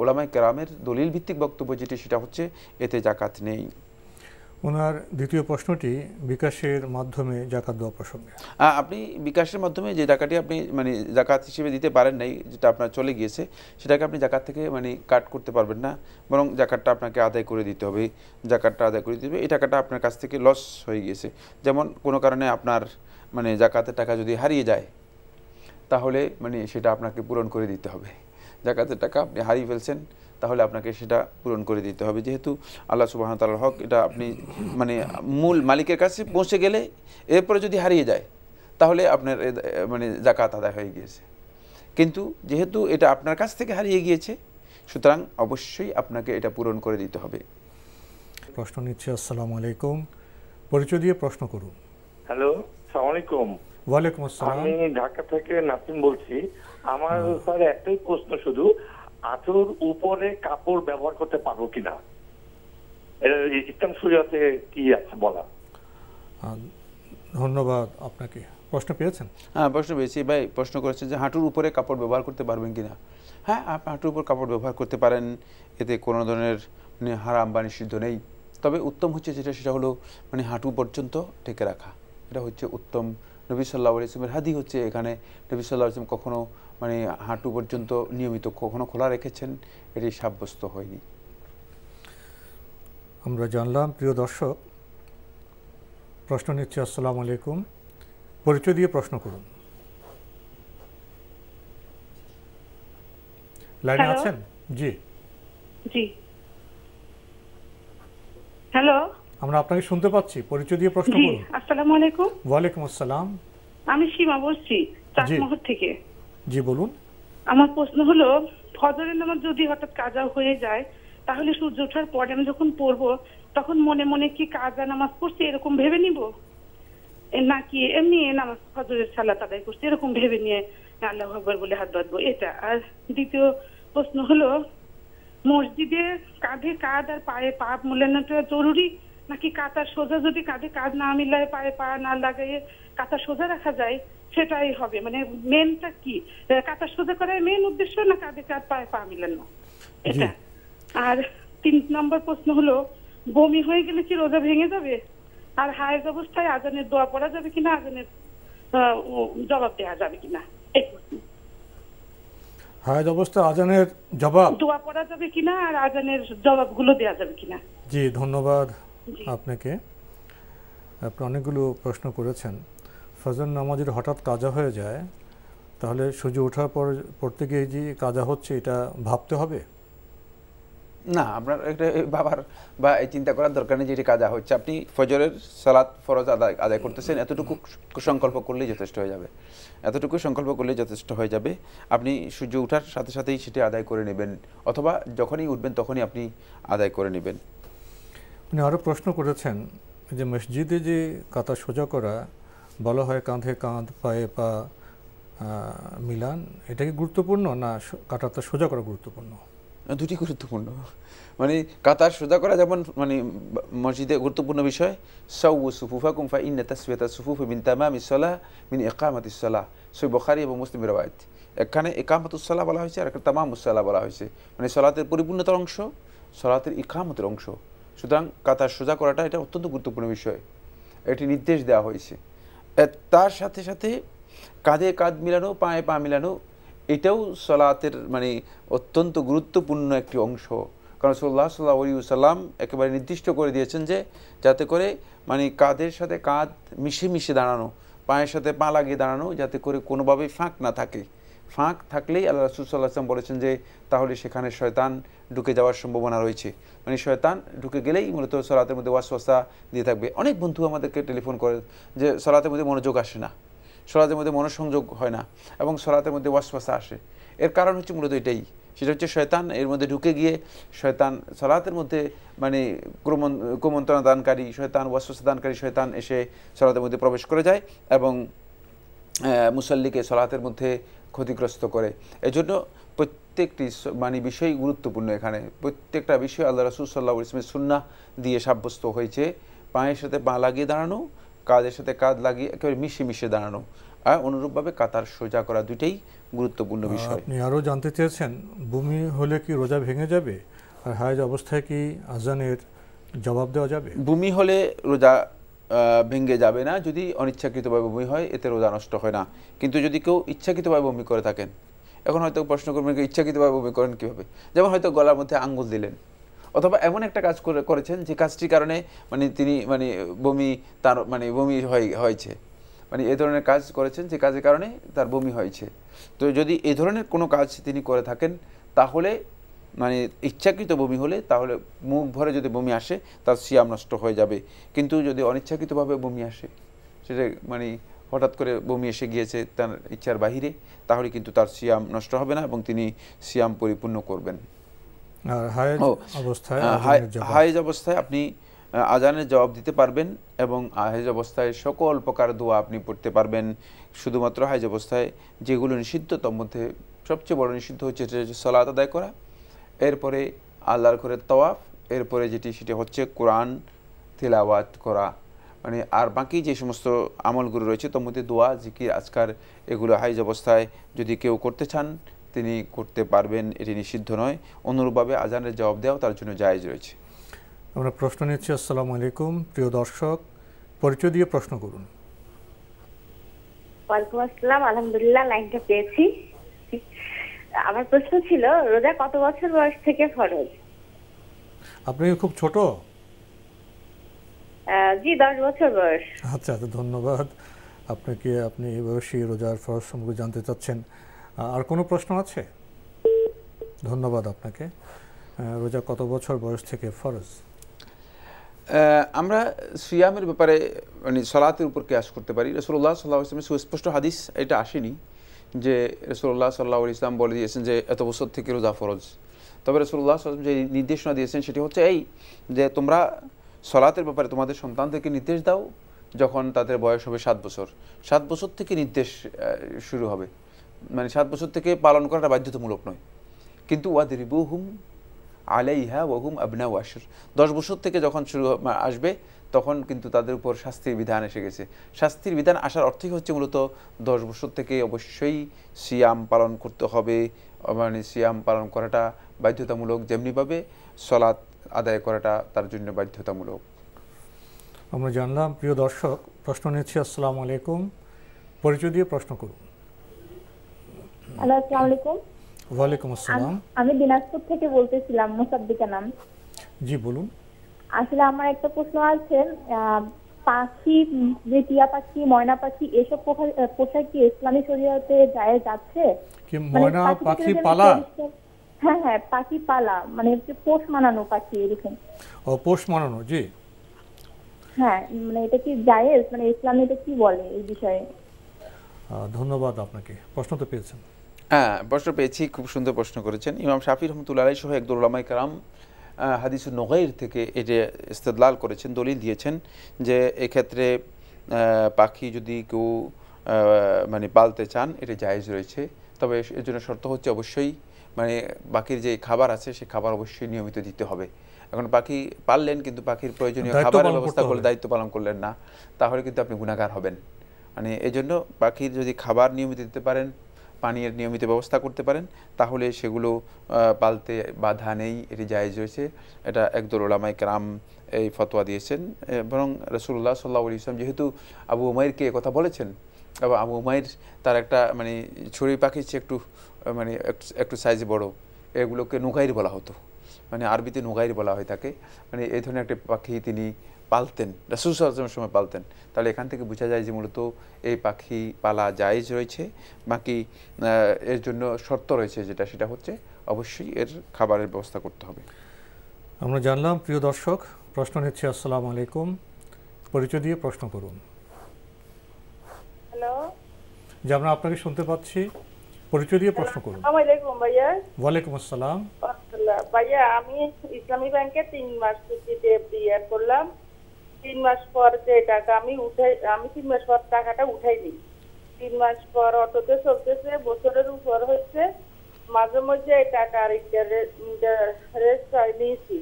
উলামায়ে কেরামের দলিল ভিত্তিক বক্তব্য যেটি সেটা হচ্ছে এতে জাকাত নেই। ওনার দ্বিতীয় প্রশ্নটি বিকাশের মাধ্যমে জাকাত দেওয়া প্রসঙ্গে। আপনি বিকাশের মাধ্যমে যে টাকাটি আপনি মানে জাকাত হিসেবে দিতে পারেন নাই, যেটা আপনার চলে গিয়েছে, সেটাকে আপনি জাকাত থেকে মানে কাট করতে পারবেন না, বরং জাকাতটা আপনাকে আদায় করে দিতে হবে। জাকাতটা আদায় করে দিতে হবে, এই টাকাটা আপনার কাছ থেকে লস হয়ে গিয়েছে। যেমন কোনো কারণে আপনার মানে জাকাতের টাকা যদি হারিয়ে যায়, তাহলে মানে সেটা আপনাকে পূরণ করে দিতে হবে। জাকাতের টাকা আপনি হারিয়ে ফেলছেন, তাহলে আপনাকে সেটা পূরণ করে দিতে হবে, যেহেতু আল্লাহ সুবহানাহু ওয়া তাআলার হক, এটা আপনি মানে মূল মালিকের কাছে পৌঁছে গেলে এরপরে যদি হারিয়ে যায় তাহলে আপনার মানে জাকাত আদায় হয়ে গিয়েছে। কিন্তু যেহেতু এটা আপনার কাছ থেকে হারিয়ে গিয়েছে, সুতরাং অবশ্যই আপনাকে এটা পূরণ করে দিতে হবে। প্রশ্ন নিচ্ছে। আসসালামু আলাইকুম, পরিচয় দিয়ে প্রশ্ন করুন। হ্যালো, আসসালামু আলাইকুম। ওয়ালাইকুম আসসালাম। আমি ঢাকা থেকে নাসিম বলছি। আমার স্যার একটাই প্রশ্ন শুধু, হাঁটুর উপরে কাপড় ব্যবহার করতে পারবো কিনা, এটা ইসলাম শরীয়তে কি আছে বলা? ধন্যবাদ আপনাকে। প্রশ্ন পেয়েছেন? হ্যাঁ, প্রশ্ন পেয়েছি ভাই। প্রশ্ন করেছেন যে হাঁটুর উপরে কাপড় ব্যবহার করতে পারবেন কিনা। হ্যাঁ, আপনি হাঁটুর উপর কাপড় ব্যবহার করতে পারেন, এতে কোনো ধরনের মানে হারাম বা নিষিদ্ধ নেই। তবে উত্তম হচ্ছে সেটা হলো মানে হাঁটু পর্যন্ত ঢেকে রাখা, এটা হচ্ছে উত্তম। নবী সাল্লাল্লাহু আলাইহি ওয়াসাল্লামের হাদিস হচ্ছে এখানে নবী সাল্লাল্লাহু আলাইহি ওয়াসাল্লাম কখনো মানে হাঁটু পর্যন্ত নিয়মিত কখনো খোলা রেখেছেন, এটি সাব্যস্ত হয়নি। আমরা জানলাম। প্রিয় দর্শক, প্রশ্ন নিচ্ছে। আসসালামু আলাইকুম, পরিচয় দিয়ে প্রশ্ন করুন। লাইনে আছেন? জি জি, হ্যালো, আমরা আপনাকে শুনতে পাচ্ছি, পরিচয় দিয়ে প্রশ্ন করুন। আসসালামু আলাইকুম। ওয়ালাইকুম আসসালাম। আমি সীমা বলছি চাটমোহর থেকে। জি বলুন। আমার প্রশ্ন হলো, ফজরের নামাজ যদি হঠাৎ কাজা হয়ে যায়, তাহলে সূর্য ওঠার পরে আমি যখন পড়বো তখন মনে মনে কি কাজা নামাজ পড়ছি এরকম ভেবে নিব, নাকি এমনি নামাজ ফজরের সালাত আদায় করছি এরকম ভেবে নিয়ে আল্লাহু আকবার বলে হাত বাঁধবো, এটা? আর দ্বিতীয় প্রশ্ন হলো, মসজিদে কাঁধে কাঁধ আর পায়ে পা মোলানোটা জরুরি, নাকি কাঁথার সোজা যদি কাঁধে কাঁধ না মিলায় পায়ে পা না লাগাইয়ে কাঁথা সোজা রাখা যায় সেটাই হবে? মানে মেনটা কি, কাঁথা সোজা করার মেন উদ্দেশ্য না কাঁধে কাঁধ পায়ে পা মিলানো, এটা? আর 3 নম্বর প্রশ্ন হলো, বমি হয়ে গেলে কি রোজা ভেঙে যাবে? আর হায়েজ অবস্থায় আজানের দোয়া পড়া যাবে কিনা, আজানের জবাব দেওয়া যাবে কিনা, এই প্রশ্ন। হায়েজ অবস্থায় আজানের জবাব দোয়া পড়া যাবে কিনা আর আজানের জবাবগুলো দেওয়া যাবে কিনা? জি, ধন্যবাদ আপনাকে। আপনি অনেকগুলো প্রশ্ন করেছেন। ফজর নামাজের হঠাৎ কাজা হয়ে যায়, তাহলে সূর্য ওঠার পর পড়তে গিয়ে যে কাজা হচ্ছে এটা ভাবতে হবে না? আপনার একটা বাবার বা এই চিন্তা করার দরকার নেই যে এটি কাজা হচ্ছে। আপনি ফজরের সালাত ফরজ আদায় করতেছেন, এতটুকু সংকল্প করলেই যথেষ্ট হয়ে যাবে, এতটুকু সংকল্প করলেই যথেষ্ট হয়ে যাবে। আপনি সূর্য ওঠার সাথে সাথেই সেটি আদায় করে নেবেন, অথবা যখনই উঠবেন তখনই আপনি আদায় করে নেবেন। উনি আরও প্রশ্ন করেছেন যে মসজিদে যে কাঁথা সোজা করা বলা হয়, কাঁধে কাঁধ পায়ে পা মিলান, এটা কি গুরুত্বপূর্ণ না কাঁথাটা সোজা করা গুরুত্বপূর্ণ? দুটি গুরুত্বপূর্ণ। মানে কাতার সোজা করা যেমন মানে মসজিদে গুরুত্বপূর্ণ বিষয়, সাওয়ু সুফুফাকুম ফা ইন্না তাসওয়াতাস সুফুফি মিন তামামিস সালাহ মিন ইকামাতিস সালাহ, সহিহ বুখারী এবং মুসলিমের রওয়ায়াত। এখানে ইকামাতুস সালাহ বলা হয়েছে আর এখানে তামামুস সালাহ বলা হয়েছে, মানে সালাতের পরিপূর্ণতার অংশ, সালাতের ইকামতের অংশ। সুতরাং কাতার সোজা করাটা এটা অত্যন্ত গুরুত্বপূর্ণ বিষয়, এটি নির্দেশ দেওয়া হয়েছে। তার সাথে সাথে কাঁধে কাঁধ মিলানো, পায়ে পা মিলানো, এটাও সালাতের মানে অত্যন্ত গুরুত্বপূর্ণ একটি অংশ। কারণ রাসূলুল্লাহ সাল্লাল্লাহু আলাইহি ওয়াসাল্লাম একেবারে নির্দিষ্ট করে দিয়েছেন যে যাতে করে মানে কাঁধের সাথে কাঁধ মিশে মিশে দাঁড়ানো, পায়ের সাথে পা লাগিয়ে দাঁড়ানো, যাতে করে কোনোভাবেই ফাঁক না থাকে। ফাঁক থাকলেই আল্লাহ রাসূল সাল্লাল্লাহু আলাইহি ওয়াসাল্লাম বলেছেন যে তাহলে সেখানে শয়তান ঢুকে যাওয়ার সম্ভাবনা রয়েছে, মানে শয়তান ঢুকে গেলেই মূলত সালাতের মধ্যে ওয়াসওয়াসা দিয়ে থাকবে। অনেক বন্ধু আমাদেরকে টেলিফোন করে যে সালাতের মধ্যে মনোযোগ আসে না, সালাতের মধ্যে মনোসংযোগ হয় না এবং সালাতের মধ্যে ওয়াসওয়াসা আসে। এর কারণ হচ্ছে মূলত এটাই, সেটা হচ্ছে শয়তান এর মধ্যে ঢুকে গিয়ে শয়তান সালাতের মধ্যে মানে কুমন্ত্রণা দানকারী শয়তান, ওয়াসওয়াসা দানকারী শয়তান এসে সালাতের মধ্যে প্রবেশ করে যায় এবং মুসাল্লিকে সালাতের মধ্যে ক্ষতিগ্রস্ত করে। এজন্য প্রত্যেকটি মানে বিষয় গুরুত্বপূর্ণ। এখানে প্রত্যেকটা বিষয় আল্লাহ রাসূল সাল্লাল্লাহু আলাইহি ওয়াসাল্লামের সুন্নাহ দিয়ে সাব্যস্ত হয়েছে। পায়ের সাথে পা লাগিয়ে দাঁড়ানো, কাঁধের সাথে কাঁধ লাগিয়ে একেবারে মিশে মিশে দাঁড়ানো, আর অনুরূপভাবে কাতার সোজা করা, দুইটাই গুরুত্বপূর্ণ বিষয়। আপনি আরও জানতে চেয়েছেন বমি হলে কি রোজা ভেঙে যাবে, আর হায়েজ অবস্থায় কি আজানের জবাব দেওয়া যাবে? বমি হলে রোজা ভেঙে যাবে না যদি অনিচ্ছাকৃতভাবে বমি হয়, এতে রোজা নষ্ট হয় না। কিন্তু যদি কেউ ইচ্ছাকৃতভাবে বমি করে থাকেন, এখন হয়তো প্রশ্ন করবেন ইচ্ছাকৃতভাবে বমি করেন কীভাবে, যেমন হয়তো গলার মধ্যে আঙ্গুল দিলেন অথবা এমন একটা কাজ করেছেন যে কাজটির কারণে মানে তিনি মানে বমি তার মানে বমি হয়েছে, মানে এই ধরনের কাজ করেছেন যে কাজের কারণে তার বমি হয়েছে। তো যদি এই ধরনের কোনো কাজ তিনি করে থাকেন তাহলে মানে ইচ্ছাকৃত বমি হলে তাহলে মুখ ভরে যদি বমি আসে তার সিয়াম নষ্ট হয়ে যাবে। কিন্তু যদি অনিচ্ছাকৃতভাবে বমি আসে, সেটা মানে হঠাৎ করে বমি এসে গিয়েছে তার ইচ্ছার বাহিরে, তাহলে কিন্তু তার সিয়াম নষ্ট হবে না এবং তিনি সিয়াম পরিপূর্ণ করবেন। আর হায়েজ অবস্থায় আপনি আজানের জবাব দিতে পারবেন এবং হায়েজ অবস্থায় সকল প্রকার দোয়া আপনি পড়তে পারবেন। শুধুমাত্র হায়েজ অবস্থায় যেগুলো নিষিদ্ধ তার মধ্যে সবচেয়ে বড় নিষিদ্ধ হচ্ছে সালাত আদায় করা, এরপরে আল্লাহর ঘরের তাওয়াফ, এরপরে সেটি হচ্ছে কোরআন তিলাওয়াত করা, মানে আর বাকি যে সমস্ত আমলগুলো রয়েছে তার মধ্যে দোয়া, জিকির, আজকার, এগুলো হায়েজ অবস্থায় যদি কেউ করতে চান তিনি করতে পারবেন, এটি নিষিদ্ধ নয়। অনুরূপভাবে আজানের জবাব দেওয়া তার জন্য জায়েজ রয়েছে। আমরা প্রশ্ন নিচ্ছি। আসসালামু আলাইকুম, প্রিয় দর্শক, পরিচয় দিয়ে প্রশ্ন করুন। ওয়ালাইকুম আসসালাম, আলহামদুলিল্লাহ লাইনটা পেয়েছি। আমার প্রশ্ন ছিল রোজা কত বছর বয়স থেকে ফরজ? আপনি খুব ছোট? জি 10 বছর বয়স। আচ্ছা, ধন্যবাদ আপনাকে। আপনি এই বয়সী রোজার ফরজ সম্পর্কে জানতে চাচ্ছেন। আর কোনো প্রশ্ন আছে? ধন্যবাদ আপনাকে। রোজা কত বছর বয়স থেকে ফরজ? আমরা সিয়ামের ব্যাপারে মানে সালাতের উপর কিয়াস করতে পারি। রাসূলুল্লাহ সাল্লাল্লাহু আলাইহি ওয়াসাল্লামের সুস্পষ্ট হাদিস এটা আসেনি যে রাসূলুল্লাহ সাল্লাল্লাহু আলাইহি ওয়াসাল্লাম বলে দিয়েছেন যে এত বছর থেকে রোজা ফরজ। তবে রাসূলুল্লাহ সাল্লাল্লাহু আলাইহি ওয়াসাল্লাম যে নির্দেশনা দিয়েছেন সেটি হচ্ছে এই যে তোমরা সালাতের ব্যাপারে তোমাদের সন্তানদেরকে নির্দেশ দাও যখন তাদের বয়স হবে 7 বছর। 7 বছর থেকে নির্দেশ শুরু হবে, মানে 7 বছর থেকে পালন করাটা বাধ্যতামূলক নয়। কিন্তু ওয়াদরিবুহুম আলাইহা ওয়াহুম আবনাউ আশর, 10 বছর থেকে যখন শুরু আসবে তখন কিন্তু তাদের উপর শাস্তির বিধান এসে গেছে। শাস্তির বিধান আসার অর্থই হচ্ছে মূলত 10 বছর থেকে অবশ্যই সিয়াম পালন করতে হবে, মানে সিয়াম পালন করাটা বাধ্যতামূলক, যেমনিভাবে সালাত আদায় করাটা তার জন্য বাধ্যতামূলক। আমরা জানলাম। প্রিয় দর্শক, প্রশ্ন নিচ্ছি। আসসালামু আলাইকুম, পরিচয় দিয়ে প্রশ্ন করুন। আসসালামু আলাইকুম। ওয়ালাইকুম আসসালাম। আমি দিনাজপুর থেকে বলতেছিলাম, মুসাদ্দিকা নাম। জি বলুন। আসলে আমার একটা প্রশ্ন আছে, পাখি যে টিয়া পাখি, ময়না পাখি, এসব পোশাক কি ইসলামী শরীয়তে জায়েজ আছে? কি ময়না পাখি পালা? হ্যাঁ হ্যাঁ, পাখি পালা মানে পোষ মানানো পাখি এরকম। ও পোষ মানানো, জি হ্যাঁ, মানে এটা কি জায়েজ, মানে ইসলামে এটা কি বলে এই বিষয়ে? ধন্যবাদ আপনাকে। প্রশ্ন তো পেয়েছেন? হ্যাঁ, প্রশ্ন পেয়েছি, খুব সুন্দর প্রশ্ন করেছেন। ইমাম শাফি রহমতুল্লাহ আলাইহি সহ একদল উলামায়ে কেরাম হাদিসুন নুগাইর থেকে এটা ইস্তেদলাল করেছেন, দলিল দিয়েছেন যে এক্ষেত্রে পাখি যদি কেউ মানে পালতে চান এটা জায়েজ রয়েছে। তবে এর জন্য শর্ত হচ্ছে অবশ্যই মানে বাকির যে খাবার আছে সেই খাবার অবশ্যই নিয়মিত দিতে হবে। এখন পাখি পাললেন কিন্তু পাখির প্রয়োজনীয় খাবারের ব্যবস্থা করলে, দায়িত্ব পালন করলেন না, তাহলে কিন্তু আপনি গুনাহগার হবেন। মানে এই জন্য পাখির যদি খাবার নিয়মিত দিতে পারেন, পানির নিয়মিত ব্যবস্থা করতে পারেন, তাহলে সেগুলো পালতে বাধা নেই, এটি জায়েজ রয়েছে। এটা একদল উলামায়ে কেরাম এই ফতোয়া দিয়েছেন। বরং রাসূলুল্লাহ সাল্লাল্লাহু আলাইহি ওয়াসাল্লাম যেহেতু আবু উমাইরকে কথা বলেছেন, এবং আবু উমাইর তার একটা মানে ছড়ি পাখির চেয়ে একটু সাইজে বড়, এগুলোকে নুগাইর বলা হতো, মানে আরবিতে নুগাইর বলা হয় তাকে। মানে এই ধরনের একটা পাখি তিনি পালতেন, রাসূল সাল্লাল্লাহু আলাইহি ওয়াসাল্লামের সময় পালতেন। তাহলে এখান থেকে বোঝা যায় যে মূলত এই পাখি পালা জায়েজ রয়েছে। বাকি এর জন্য শর্ত রয়েছে, সেটা হচ্ছে অবশ্যই এর খাবারের ব্যবস্থা করতে হবে। আমরা জানলাম। প্রিয় দর্শক, প্রশ্ন নিচ্ছি। আসসালামু আলাইকুম, পরিচয় দিয়ে প্রশ্ন করুন। হ্যালো, যে আমরা আপনাকে শুনতে পাচ্ছি, পরিচয় দিয়ে প্রশ্ন করুন। আসসালামু আলাইকুম ভাইয়া। ওয়ালাইকুম আসসালাম। ভাইয়া, আমি ইসলামী ব্যাংকে 3 মাস ছুটিতে এফডিআর করলাম। 3 মাস পর যে টাকা আমি 3 মাস পর টাকাটা উঠাইনি। 3 মাস পর অটোতে চলতেছে, বছরের উপর হচ্ছে, মাঝে মধ্যে এই টাকার ইন্টারেস্ট নিয়েছি।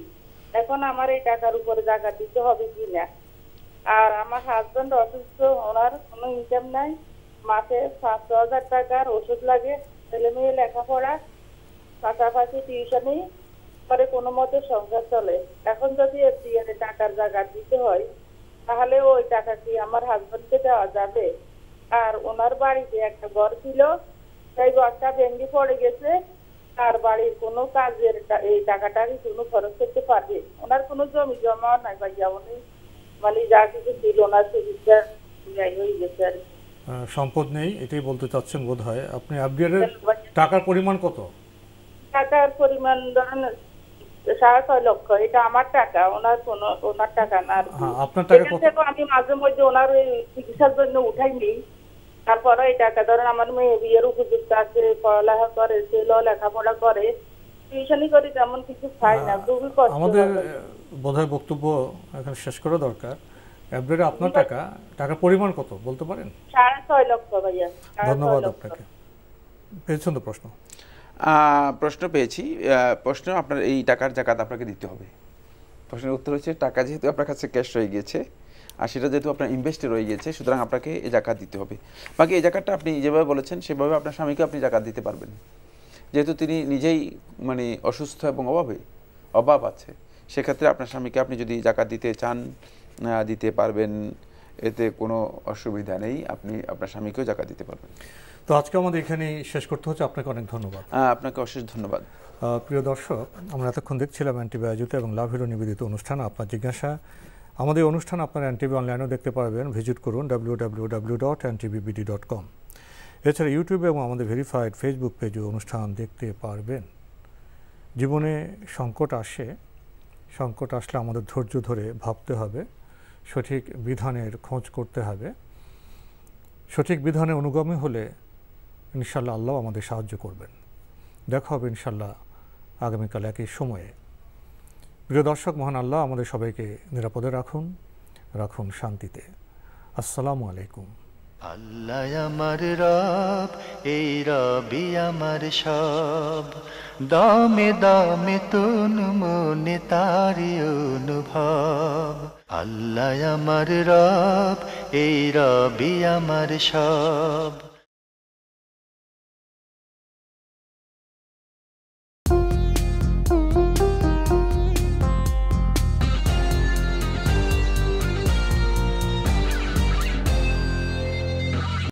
এখন আমার এই টাকার উপরে জাকাত দিতে হবে কিনা? আর আমার হাজবেন্ড অসুস্থ, ওনার কোনো ইনকাম নাই, মাসে 5,000 টাকার ওষুধ লাগে, ছেলে মেয়ে লেখাপড়া, পাশাপাশি টিউশনি করে কোনো মতে সংসার চলে। এখন যদি এফডিআর টাকার জাকাত দিতে হয়, তাহলে ওই টাকা কি আমার হাজবেন্ডকে দেওয়া যাবে? আর ওনার বাড়িতে একটা ঘর ছিল, সেই ঘরটা ভেঙে পড়ে গেছে, তার বাড়ির কোনো কাজের এই টাকাটা কি কোনো খরচ করতে পারবে? ওনার কোনো জমি জমা নাই ভাইয়া, উনি মানে যা কিছু ছিল ওনার সুবিধা হয়ে গেছে আর সম্পদ নেই, এটাই বলতে চাচ্ছেন বোধ হয় আপনি। এফডিআর টাকার পরিমাণ কত? টাকার পরিমাণ ধরেন 6.5 লক্ষ। এটা আমার টাকা, ওনার টাকা না। আপনার টাকা কত? আমি মাঝে মধ্যে ওনার চিকিৎসার জন্য উঠাই নিই। তারপরে এই টাকা ধরেন আমার মেয়ে বিয়ের উপযুক্ত আছে, পড়ালেখা করে, ছেলে লেখাপড়া করে, টিউশনি করি, তেমন কিছু খাই না, খুবই কষ্ট। আমাদের বোধহয় বক্তব্য এখন শেষ করা দরকার। এফডিআর আপনার টাকার পরিমাণ কত বলতে পারেন? 6.5 লক্ষ ভাইয়া। ধন্যবাদ আপনাকে। পেয়েছেন তো প্রশ্ন? প্রশ্ন পেয়েছি। প্রশ্ন, আপনার এই টাকার জাকাত আপনাকে দিতে হবে। প্রশ্নের উত্তর হচ্ছে, টাকা যেহেতু আপনার কাছে ক্যাশ রয়ে গিয়েছে আর সেটা যেহেতু আপনার ইনভেস্টে রয়ে গিয়েছে, সুতরাং আপনাকে এই জাকাত দিতে হবে। বাকি এই জাকাতটা আপনি যেভাবে বলেছেন সেভাবে আপনার স্বামীকে আপনি জাকাত দিতে পারবেন, যেহেতু তিনি নিজেই মানে অসুস্থ এবং অভাব আছে। সেক্ষেত্রে আপনার স্বামীকে আপনি যদি জাকাত দিতে চান দিতে পারবেন, এতে কোনো অসুবিধা নেই, আপনি আপনার স্বামীকেও জাকাত দিতে পারবেন। তো আজকে আমাদের এখানেই শেষ করতে হচ্ছে। আপনাকে অনেক ধন্যবাদ। আপনাকে অশেষ ধন্যবাদ। প্রিয় দর্শক, আমরা এতক্ষণ দেখছিলাম এনটিভি আয়োজিত এবং লাভ হিরো নিবেদিত অনুষ্ঠান আপনার জিজ্ঞাসা। আমাদের অনুষ্ঠান আপনারা এনটিভি অনলাইনেও দেখতে পারবেন, ভিজিট করুন www.ntvbd.com। এছাড়া ইউটিউবে এবং আমাদের ভেরিফাইড ফেসবুক পেজে অনুষ্ঠান দেখতে পারবেন। জীবনে সংকট আসলে আমাদের ধৈর্য ধরে ভাবতে হবে, সঠিক বিধানের খোঁজ করতে হবে। সঠিক বিধানে অনুগামী হলে ইনশাল্লাহ আল্লাহ আমাদের সাহায্য করবেন। দেখা হবে ইনশাল্লাহ আগামীকাল একই সময়ে। প্রিয় দর্শক, মহান আল্লাহ আমাদের সবাইকে নিরাপদে রাখুন শান্তিতে। আসসালামু আলাইকুম। আল্লাহ আমার রব, এই রবি আমার সব, দামে দামে তুন মনে তারি অনুভব। আল্লাহ আমার রব, এই রবি আমার সব।